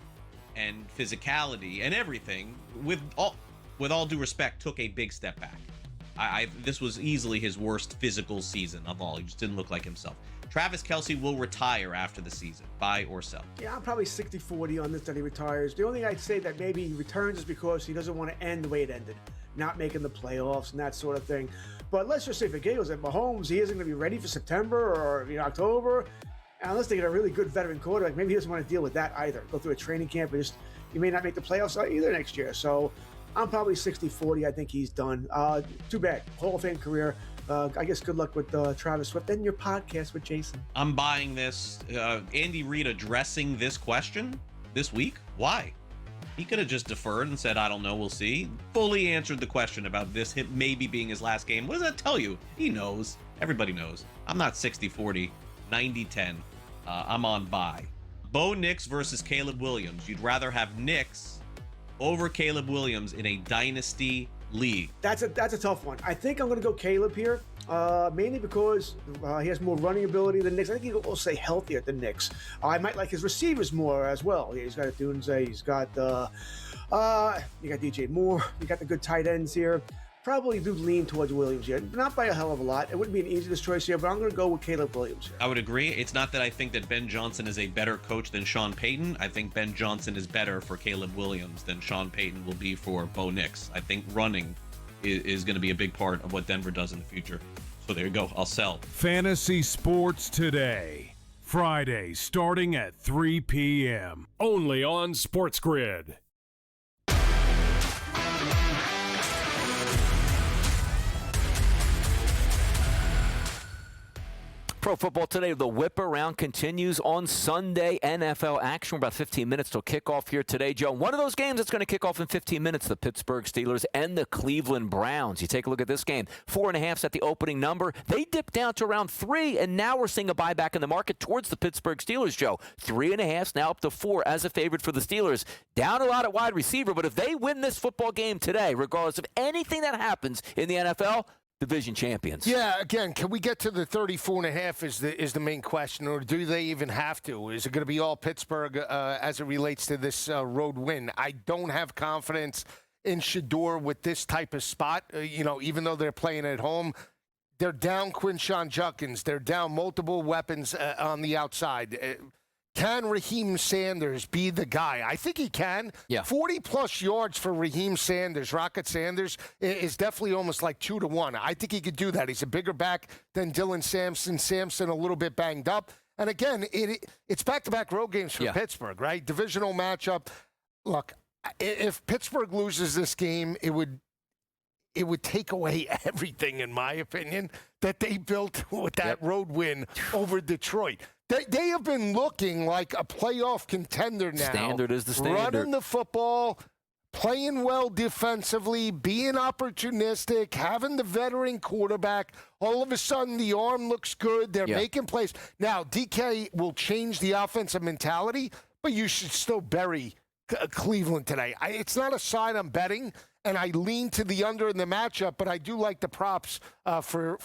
and physicality and everything, with all due respect, took a big step back. This was easily his worst physical season of all. He just didn't look like himself. Travis Kelce will retire after the season. Buy or sell? Yeah, I'm probably 60-40 on this that he retires. The only thing I'd say that maybe he returns is because he doesn't want to end the way it ended, not making the playoffs and that sort of thing. But let's just say for Gales and Mahomes, he isn't going to be ready for September or October. Unless they get a really good veteran quarterback, maybe he doesn't want to deal with that either. Go through a training camp and he may not make the playoffs either next year. So I'm probably 60-40. I think he's done. Too bad. Hall of Fame career. I guess good luck with Travis Swift and your podcast with Jason. I'm buying this. Andy Reid addressing this question this week. Why? He could have just deferred and said, I don't know, we'll see. Fully answered the question about this maybe being his last game. What does that tell you? He knows. Everybody knows. I'm not 60-40, 90-10. I'm on buy. Bo Nix versus Caleb Williams. You'd rather have Nix over Caleb Williams in a dynasty league. That's a tough one. I think I'm going to go Caleb here, mainly because he has more running ability than Nix. I think he'll also stay healthier than Nix. I might like his receivers more as well. He's got a Dunze. He's got you got DJ Moore. You got the good tight ends here. Probably do lean towards Williams here. Not by a hell of a lot. It wouldn't be an easiest choice here, but I'm going to go with Caleb Williams here. I would agree. It's not that I think that Ben Johnson is a better coach than Sean Payton. I think Ben Johnson is better for Caleb Williams than Sean Payton will be for Bo Nix. I think running is going to be a big part of what Denver does in the future. So there you go. I'll sell. Fantasy Sports Today. Friday, starting at 3 p.m. Only on SportsGrid. Pro Football Today, the whip around continues on Sunday. NFL action. We're about 15 minutes till kickoff here today, Joe. One of those games that's going to kick off in 15 minutes, the Pittsburgh Steelers and the Cleveland Browns. You take a look at this game. 4.5 at the opening number. They dipped down to around 3, and now we're seeing a buyback in the market towards the Pittsburgh Steelers, Joe. 3.5 now up to 4 as a favorite for the Steelers. Down a lot at wide receiver, but if they win this football game today, regardless of anything that happens in the NFL, division champions. Yeah, again, can we get to the 34.5 is the main question, or do they even have to? Is it going to be all Pittsburgh as it relates to this road win? I don't have confidence in Shador with this type of spot. Even though they're playing at home, they're down Quinshon Judkins. They're down multiple weapons on the outside. Can Raheem Sanders be the guy? I think he can. Yeah. 40-plus yards for Raheem Sanders, Rocket Sanders, is definitely almost like 2-1. I think he could do that. He's a bigger back than Dylan Sampson. Sampson a little bit banged up. And again, it's back-to-back road games for Pittsburgh, right? Divisional matchup. Look, if Pittsburgh loses this game, it would take away everything, in my opinion, that they built with that road win over Detroit. They have been looking like a playoff contender now. Standard is the standard. Running the football, playing well defensively, being opportunistic, having the veteran quarterback. All of a sudden, the arm looks good. They're making plays. Now, DK will change the offensive mentality, but you should still bury Cleveland today. It's not a side I'm betting, and I lean to the under in the matchup, but I do like the props for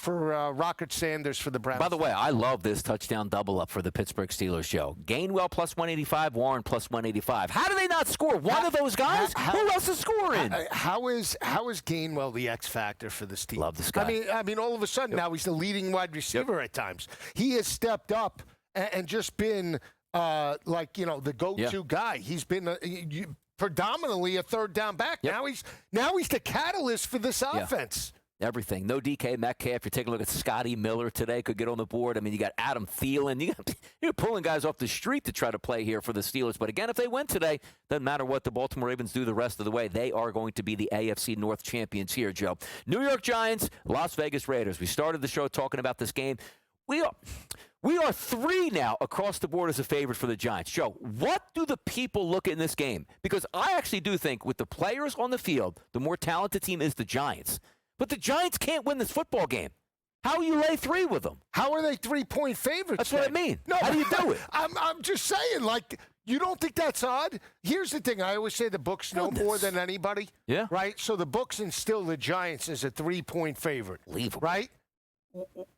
Rocket Sanders for the Browns. By the way, I love this touchdown double up for the Pittsburgh Steelers, Joe. Gainwell plus 185, Warren plus 185. How do they not score? One of those guys? Who else is scoring? How is Gainwell the X factor for this team? Love this guy. I mean, all of a sudden now he's the leading wide receiver at times. He has stepped up and just been the go-to guy. He's been predominantly a third down back. Now he's the catalyst for this offense. Everything. No DK Metcalf. You're taking a look at Scotty Miller today. Could get on the board. I mean, you got Adam Thielen. You're pulling guys off the street to try to play here for the Steelers. But again, if they win today, doesn't matter what the Baltimore Ravens do the rest of the way. They are going to be the AFC North champions here, Joe. New York Giants, Las Vegas Raiders. We started the show talking about this game. We are 3 now across the board as a favorite for the Giants. Joe, what do the people look at in this game? Because I actually do think with the players on the field, the more talented team is the Giants. But the Giants can't win this football game. How do you lay 3 with them? How are they 3-point favorites? That's what I mean. No, how do you do it? I'm just saying, like, you don't think that's odd? Here's the thing. I always say the books know more than anybody. Yeah. Right? So the books instill the Giants as a 3-point favorite. Unbelievable. Right?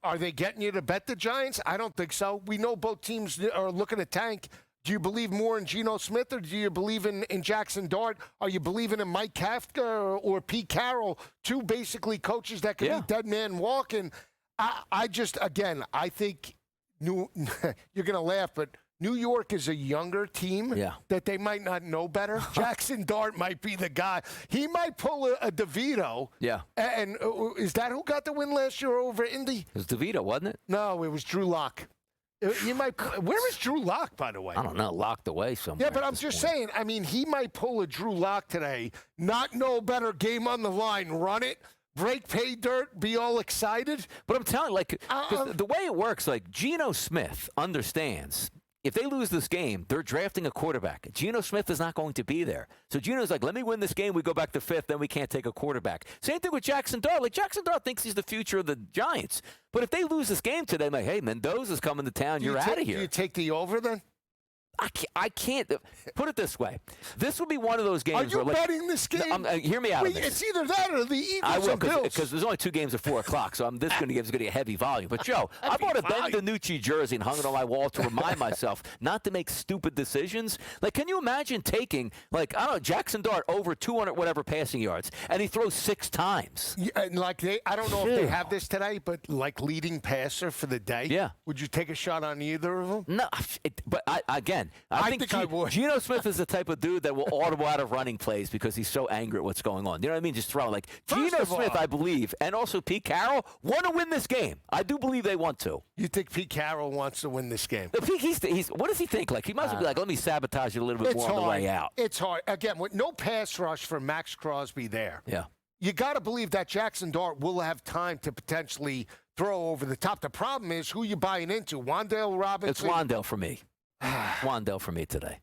Are they getting you to bet the Giants? I don't think so. We know both teams are looking to tank. Do you believe more in Geno Smith or do you believe in Jackson Dart? Are you believing in Mike Kafka or Pete Carroll, 2 basically coaches that can be dead man walking? I just, again, I think you're going to laugh, but New York is a younger team that they might not know better. Jackson Dart might be the guy. He might pull a DeVito. Yeah. And is that who got the win last year over Indy? It was DeVito, wasn't it? No, it was Drew Lock. You might. Where is Drew Lock, by the way? I don't know. Locked away somewhere. Yeah, but I'm just saying. I mean, he might pull a Drew Lock today. Not no better game on the line. Run it. Break pay dirt, be all excited. But I'm telling you, like, 'cause the way it works, like, Geno Smith understands if they lose this game, they're drafting a quarterback. Geno Smith is not going to be there. So Geno's like, let me win this game. We go back to 5th, then we can't take a quarterback. Same thing with Jackson Dart. Like, Jackson Dart thinks he's the future of the Giants. But if they lose this game today, I'm like, hey, Mendoza's coming to town. You're out of here. Do you take the over then? I can't. Put it this way. This would be one of those games Are you where, like, betting this game? Hear me out on this. It's either that or the Eagles I will, and Bills. because there's only 2 games at 4 o'clock, so this game's going to be a heavy volume. But, Joe, I bought a Ben DiNucci jersey and hung it on my wall to remind myself not to make stupid decisions. Like, can you imagine taking, like, I don't know, Jackson Dart over 200 whatever passing yards, and he throws 6 times? Yeah, and like I don't know if they have this today, but like leading passer for the day. Yeah. Would you take a shot on either of them? No, but I think I would. Geno Smith is the type of dude that will audible out of running plays because he's so angry at what's going on. You know what I mean? Just throw like Geno Smith, I believe, and also Pete Carroll want to win this game. I do believe they want to. You think Pete Carroll wants to win this game? He's what does he think? Like he must be like, let me sabotage it a little bit more on the way out. It's hard. Again, with no pass rush for Max Crosby there. Yeah. You got to believe that Jackson Dart will have time to potentially throw over the top. The problem is who you buying into. Wan'Dale Robinson. It's Wan'Dale for me. Wan'Dale for me today.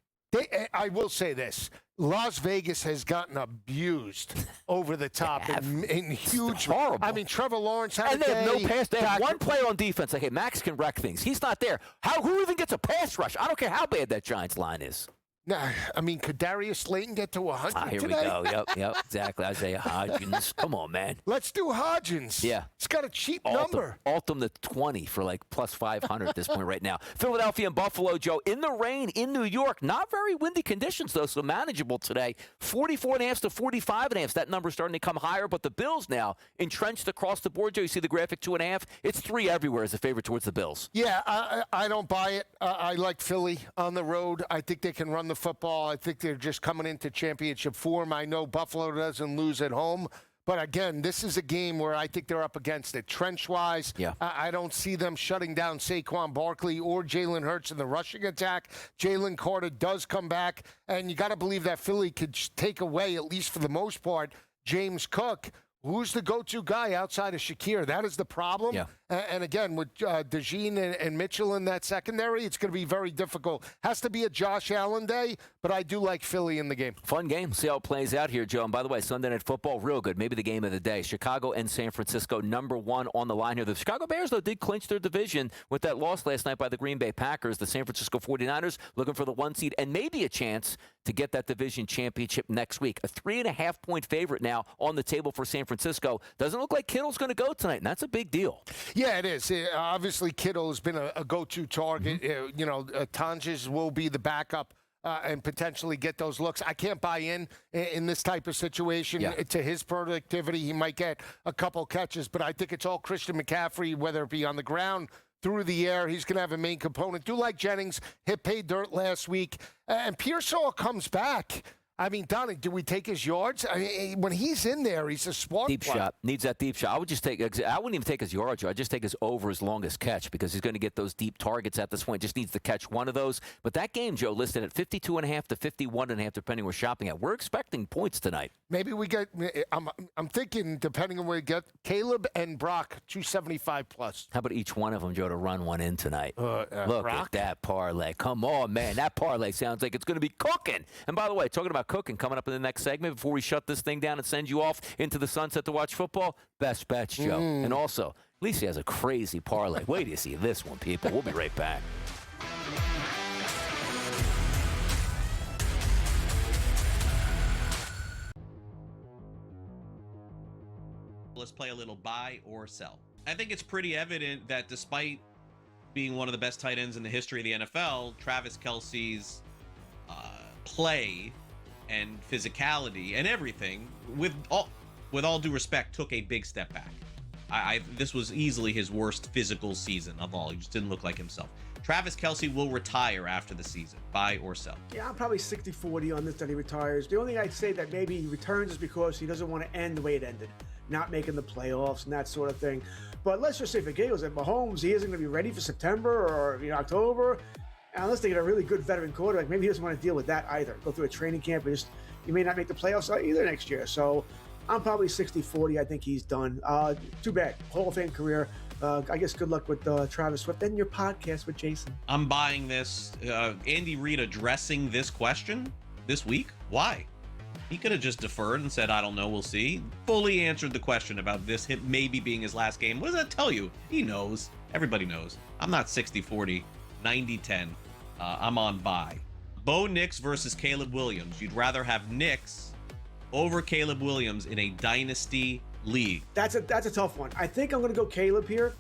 I will say this. Las Vegas has gotten abused over the top in huge. It's horrible. I mean, Trevor Lawrence had and a they have day. no pass. They have one player on defense. Like, hey, Max can wreck things. He's not there. Who even gets a pass rush? I don't care how bad that Giants line is. Nah, I mean, could Darius Slayton get to 100 Here today? we go. Yep, exactly. Isaiah Hodgins. Come on, man. Let's do Hodgins. Yeah. It's got a cheap number. Altum the 20 for like plus 500 at this point right now. Philadelphia and Buffalo, Joe, in the rain in New York. Not very windy conditions, though, so manageable today. 44.5 to 45.5. That number's starting to come higher, but the Bills now entrenched across the board, Joe. You see the graphic 2.5? It's 3 everywhere as a favorite towards the Bills. Yeah, I don't buy it. I like Philly on the road. I think they can run the football. I think they're just coming into championship form. I know Buffalo doesn't lose at home. But, again, this is a game where I think they're up against it. Trench-wise, I don't see them shutting down Saquon Barkley or Jalen Hurts in the rushing attack. Jalen Carter does come back. And you got to believe that Philly could take away, at least for the most part, James Cook. Who's the go-to guy outside of Shakir? That is the problem. Yeah. And again, with DeJean and Mitchell in that secondary, it's going to be very difficult. Has to be a Josh Allen day, but I do like Philly in the game. Fun game. See how it plays out here, Joe. And by the way, Sunday Night Football, real good. Maybe the game of the day. Chicago and San Francisco, #1 on the line here. The Chicago Bears, though, did clinch their division with that loss last night by the Green Bay Packers. The San Francisco 49ers looking for the 1 seed and maybe a chance to get that division championship next week. A 3.5-point favorite now on the table for San Francisco. Doesn't look like Kittle's going to go tonight, and that's a big deal. Yeah, it is. Obviously, Kittle has been a go-to target. Mm-hmm. Tonjes will be the backup and potentially get those looks. I can't buy in this type of situation to his productivity. He might get a couple catches, but I think it's all Christian McCaffrey, whether it be on the ground, through the air. He's going to have a main component. Do like Jennings, hit pay dirt last week. And Pearsall comes back. I mean, Donnie, do we take his yards? I mean, when he's in there, he's a smart Deep player. shot. Needs that deep shot. I wouldn't even take his yards. I'd just take his over his longest catch because he's going to get those deep targets at this point. Just needs to catch one of those. But that game, Joe, listed at 52.5 to 51.5, depending where we're shopping at. We're expecting points tonight. Maybe we get, I'm thinking, depending on where we get, Caleb and Brock, 275 plus. How about each one of them, Joe, to run one in tonight? Look Brock? at that parlay. Come on, man. That parlay sounds like it's going to be cooking. And by the way, talking about cooking, coming up in the next segment before we shut this thing down and send you off into the sunset to watch football, best bets, Joe. And also, Lisi has a crazy parlay. Wait till you see this one, people. We'll be right back. Let's play a little buy or sell. I think it's pretty evident that despite being one of the best tight ends in the history of the NFL, Travis Kelce's play and physicality and everything, with all due respect, took a big step back. This was easily his worst physical season of all. He just didn't look like himself. Travis Kelce will retire after the season. Buy or sell? Yeah, I'm probably 60-40 on this that he retires. The only thing I'd say that maybe he returns is because he doesn't want to end the way it ended, not making the playoffs and that sort of thing. But let's just say for Gales and Mahomes, he isn't going to be ready for September or October. Unless they get a really good veteran quarterback, maybe he doesn't want to deal with that either. Go through a training camp, and you may not make the playoffs either next year. So I'm probably 60-40. I think he's done. Too bad. Hall of Fame career. I guess good luck with Travis Swift and your podcast with Jason. I'm buying this. Andy Reid addressing this question this week. Why? He could have just deferred and said, I don't know, we'll see. Fully answered the question about this maybe being his last game. What does that tell you? He knows. Everybody knows. I'm not 60-40, 90-10. I'm on buy. Bo Nix versus Caleb Williams. You'd rather have Nix over Caleb Williams in a dynasty league. That's a tough one. I think I'm going to go Caleb here,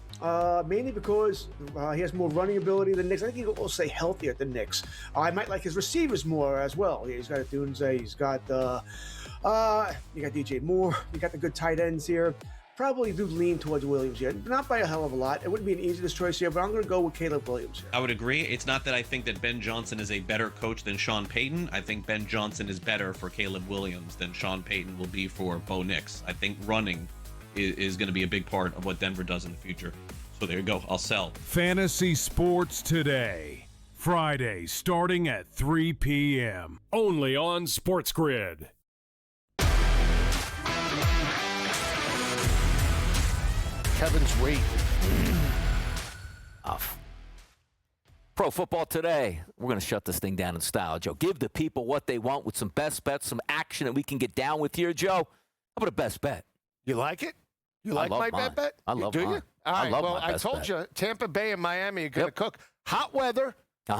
mainly because he has more running ability than Nix. I think he'll also stay healthier than Nix. I might like his receivers more as well. He's got Dunze. He's got you got DJ Moore. You got the good tight ends here. Probably do lean towards Williams here. Not by a hell of a lot. It wouldn't be an easiest choice here, but I'm going to go with Caleb Williams here. I would agree. It's not that I think that Ben Johnson is a better coach than Sean Payton. I think Ben Johnson is better for Caleb Williams than Sean Payton will be for Bo Nix. I think running is going to be a big part of what Denver does in the future. So there you go. I'll sell. Fantasy Sports Today. Friday, starting at 3 p.m. Only on SportsGrid. Kevin's waiting. Off. Pro Football Today. We're going to shut this thing down in style, Joe. Give the people what they want with some best bets, some action that we can get down with here, Joe. How about a best bet? You like it? You like my bet? I love Do mine. you? All right, love well, my I best told bet. you, Tampa Bay and Miami are going to cook. Hot weather,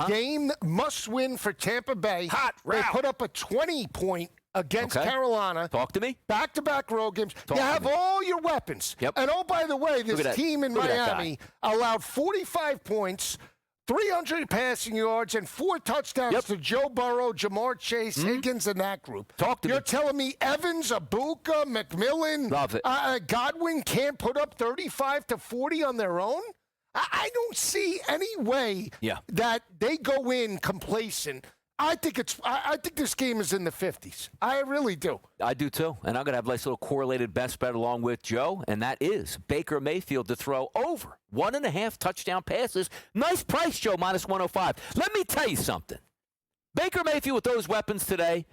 game must win for Tampa Bay. Hot They route. put up a 20-point against Carolina. Talk to me. Back-to-back road games. Talk you to have me. all your weapons. Yep. And, oh, by the way, Look this at that. team in Look at that guy. Miami allowed 45 points, 300 passing yards, and 4 touchdowns to Joe Burrow, Jamar Chase, Higgins, and that group. Talk to me. You're telling me Evans, Abuka, McMillan, Love it. Godwin can't put up 35 to 40 on their own? I don't see any way that they go in complacent. I think this game is in the 50s. I really do. I do too. And I'm going to have a nice little correlated best bet along with Joe, and that is Baker Mayfield to throw over 1.5 touchdown passes. Nice price, Joe, minus 105. Let me tell you something. Baker Mayfield with those weapons today,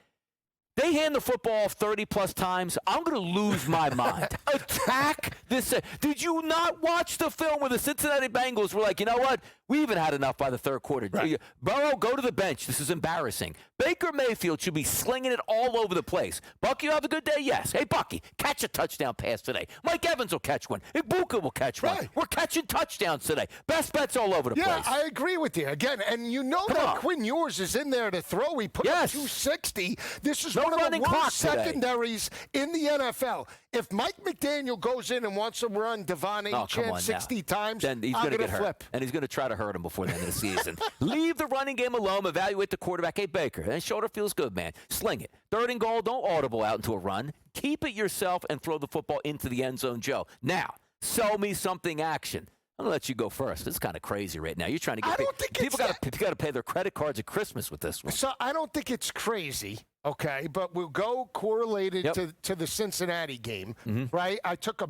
they hand the football off 30-plus times. I'm going to lose my mind. Attack this. Did you not watch the film where the Cincinnati Bengals were like, you know what? We even had enough by the third quarter. Right. Burrow, go to the bench. This is embarrassing. Baker Mayfield should be slinging it all over the place. Bucky, you have a good day? Yes. Hey, Bucky, catch a touchdown pass today. Mike Evans will catch one. Ibuka will catch one. Right. We're catching touchdowns today. Best bets all over the place. Yeah, I agree with you. Again, and you know that Quinn Ewers is in there to throw. He put up 260. This is one of the worst secondaries in the NFL. If Mike McDaniel goes in and wants to run Devon Achane 60 times, then he's I'm going to going get to flip. hurt. And he's going to try to hurt him before the end of the season. Leave the running game alone. Evaluate the quarterback. Hey, Baker, that shoulder feels good, man. Sling it. 3rd and goal, don't audible out into a run. Keep it yourself and throw the football into the end zone, Joe. Now, sell me something action. I'm going to let you go first. This is kind of crazy right now. You're trying to get people got to pay their credit cards at Christmas with this one. So I don't think it's crazy, okay, but we'll go correlated to the Cincinnati game, right? I took a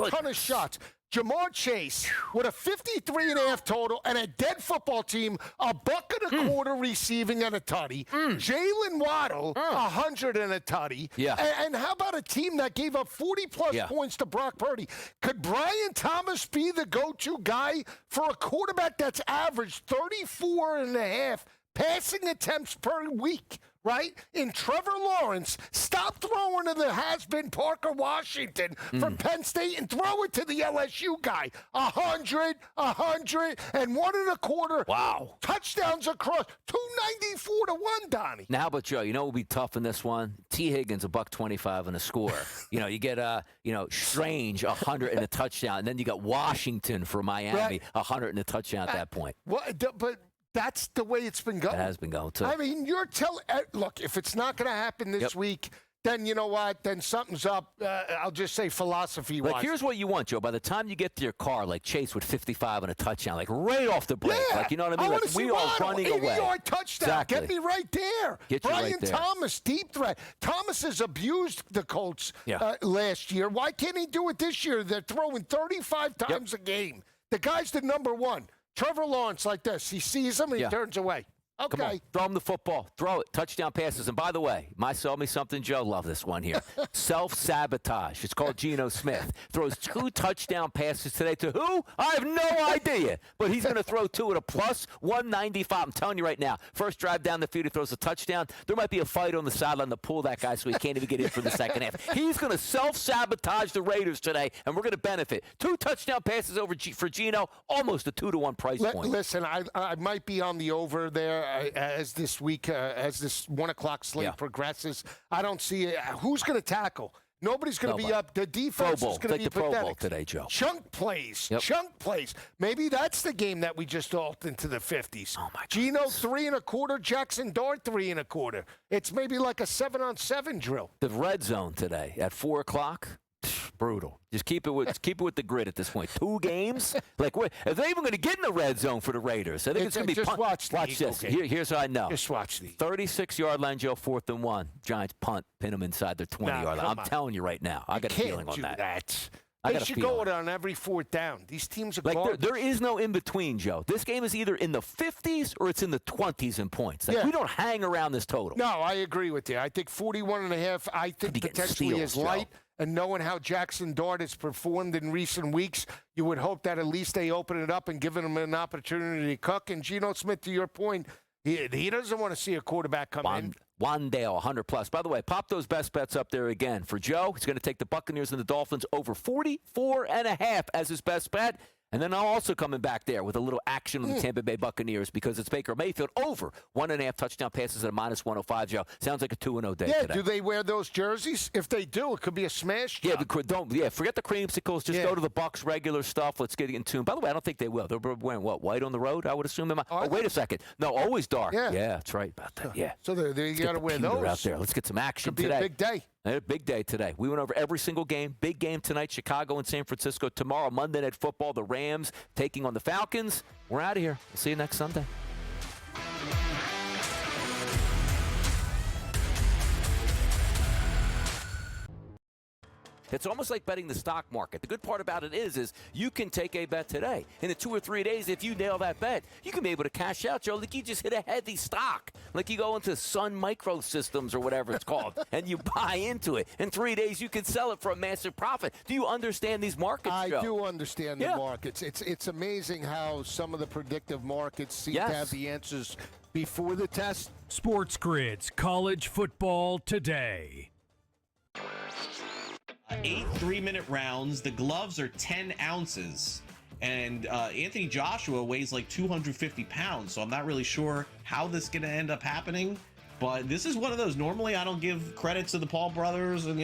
ton of shots. Jamar Chase with a 53.5 total and a dead football team, a $1.25 receiving and a tutty. Jalen Waddle, 100 and a tutty. Yeah. And how about a team that gave up 40-plus points to Brock Purdy? Could Brian Thomas be the go-to guy for a quarterback that's averaged 34.5 passing attempts per week? Right? In Trevor Lawrence, stop throwing to the has-been Parker Washington from Penn State and throw it to the LSU guy. 100, and 1.25. Wow. Touchdowns across. 294 to 1, Donnie. Now, how about Joe? You know what will be tough in this one? T. Higgins, $125 and a score. You get, Strange, 100 and a touchdown. And then you got Washington for Miami, 100 and a touchdown at that point. But that's the way it's been going. It has been going, too. I mean, you're telling – look, if it's not going to happen this week, then you know what? Then something's up. I'll just say philosophy-wise. Like, here's what you want, Joe. By the time you get to your car, like Chase with 55 and a touchdown, like right off the break. Yeah. Like, you know what I mean? I Like, we are running away. 80-yard touchdown. Exactly. Get me right there. Get you Brian right there. Thomas, deep threat. Thomas has abused the Colts last year. Why can't he do it this year? They're throwing 35 times a game. The guy's the number one. Trevor Lawrence like this. He sees him and he turns away. Okay. Come on. Throw him the football. Throw it. Touchdown passes. And by the way, sell me something, Joe. Love this one here. Self-sabotage. It's called Geno Smith. Throws 2 touchdown passes today to who? I have no idea. But he's going to throw 2 at a plus 195. I'm telling you right now. First drive down the field, he throws a touchdown. There might be a fight on the sideline to pull that guy so he can't even get in for the second half. He's going to self-sabotage the Raiders today, and we're going to benefit. 2 touchdown passes for Geno, almost a 2-to-1 price point. Listen, I might be on the over there. As this week, as this 1 o'clock slate progresses, I don't see it. Who's going to tackle? Nobody's going to be up. The defense is going to be Pro Bowl pathetic today, Joe. Chunk plays. Chunk plays. Maybe that's the game that we just alt into the 50s. Oh, my God. Geno 3.25, Jackson Dart 3.25. It's maybe like a 7-on-7 drill. The red zone today at 4 o'clock. Brutal. Just keep it with the grid at this point. 2 games? Like, are they even going to get in the red zone for the Raiders? I think it's going to be just watch this. Here's how I know. Just watch the 36-yard line, Joe, 4th and 1. Giants punt, pin them inside their 20-yard line. I'm telling you right now. I got a feeling on that. They should go it on every 4th down. These teams are like there is no in between, Joe. This game is either in the 50s or it's in the 20s in points. Like, we don't hang around this total. No, I agree with you. I think 41.5. I think potentially is light. And knowing how Jackson Dart has performed in recent weeks, you would hope that at least they open it up and give him an opportunity to cook. And Geno Smith, to your point, he doesn't want to see a quarterback come in. Wandale, 100+. By the way, pop those best bets up there again. For Joe, he's going to take the Buccaneers and the Dolphins over 44.5 as his best bet. And then I'm also coming back there with a little action on the Tampa Bay Buccaneers because it's Baker Mayfield over 1.5 touchdown passes at a -105, Joe. Sounds like a 2-0 day today. Do they wear those jerseys? If they do, it could be a smash job. Forget the creamsicles. Just go to the Bucs regular stuff. Let's get in tune. By the way, I don't think they will. They're wearing what, white on the road? I would assume they might. Oh, wait a second. No, always dark. Yeah, that's right about that. Yeah. So you got to wear those out there. Let's get some action today. Could be a big day. A big day today. We went over every single game. Big game tonight, Chicago and San Francisco. Tomorrow, Monday Night Football, the Rams taking on the Falcons. We're out of here. We'll see you next Sunday. It's almost like betting the stock market. The good part about it is you can take a bet today. In 2 or 3 days, if you nail that bet, you can be able to cash out, Joe. Like you just hit a heavy stock. Like you go into Sun Microsystems or whatever it's called, and you buy into it. In 3 days, you can sell it for a massive profit. Do you understand these markets, Joe? I do understand the markets. It's amazing how some of the predictive markets seem to have the answers before the test. SportsGrid's College Football Today. 8 3-minute rounds. The gloves are 10 ounces. And Anthony Joshua weighs like 250 pounds. So I'm not really sure how this is going to end up happening. But this is one of those. Normally, I don't give credit to the Paul brothers. And,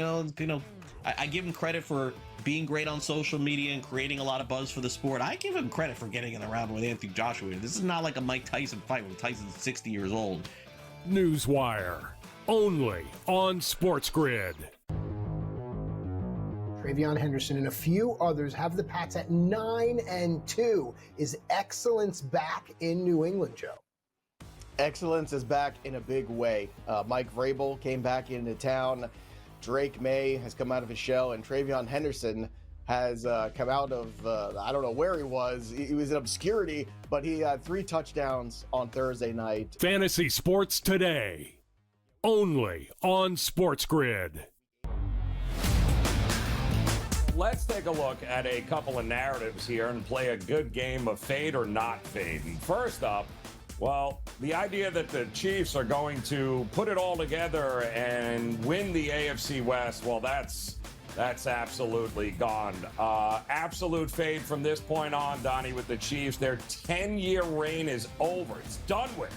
I give them credit for being great on social media and creating a lot of buzz for the sport. I give him credit for getting in the round with Anthony Joshua. This is not like a Mike Tyson fight when Tyson's 60 years old. Newswire. Only on SportsGrid. Travion Henderson, and a few others have the Pats at 9-2. Is excellence back in New England, Joe? Excellence is back in a big way. Mike Vrabel came back into town. Drake May has come out of his shell, and Travion Henderson has come out of, I don't know where he was. He was in obscurity, but he had 3 touchdowns on Thursday night. Fantasy Sports Today, only on SportsGrid. Let's take a look at a couple of narratives here and play a good game of fade or not fade. And first up, well, the idea that the Chiefs are going to put it all together and win the AFC West, well, that's absolutely gone. Absolute fade from this point on, Donnie, with the Chiefs. Their 10-year reign is over. It's done with.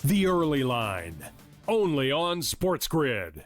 The Early Line, only on SportsGrid.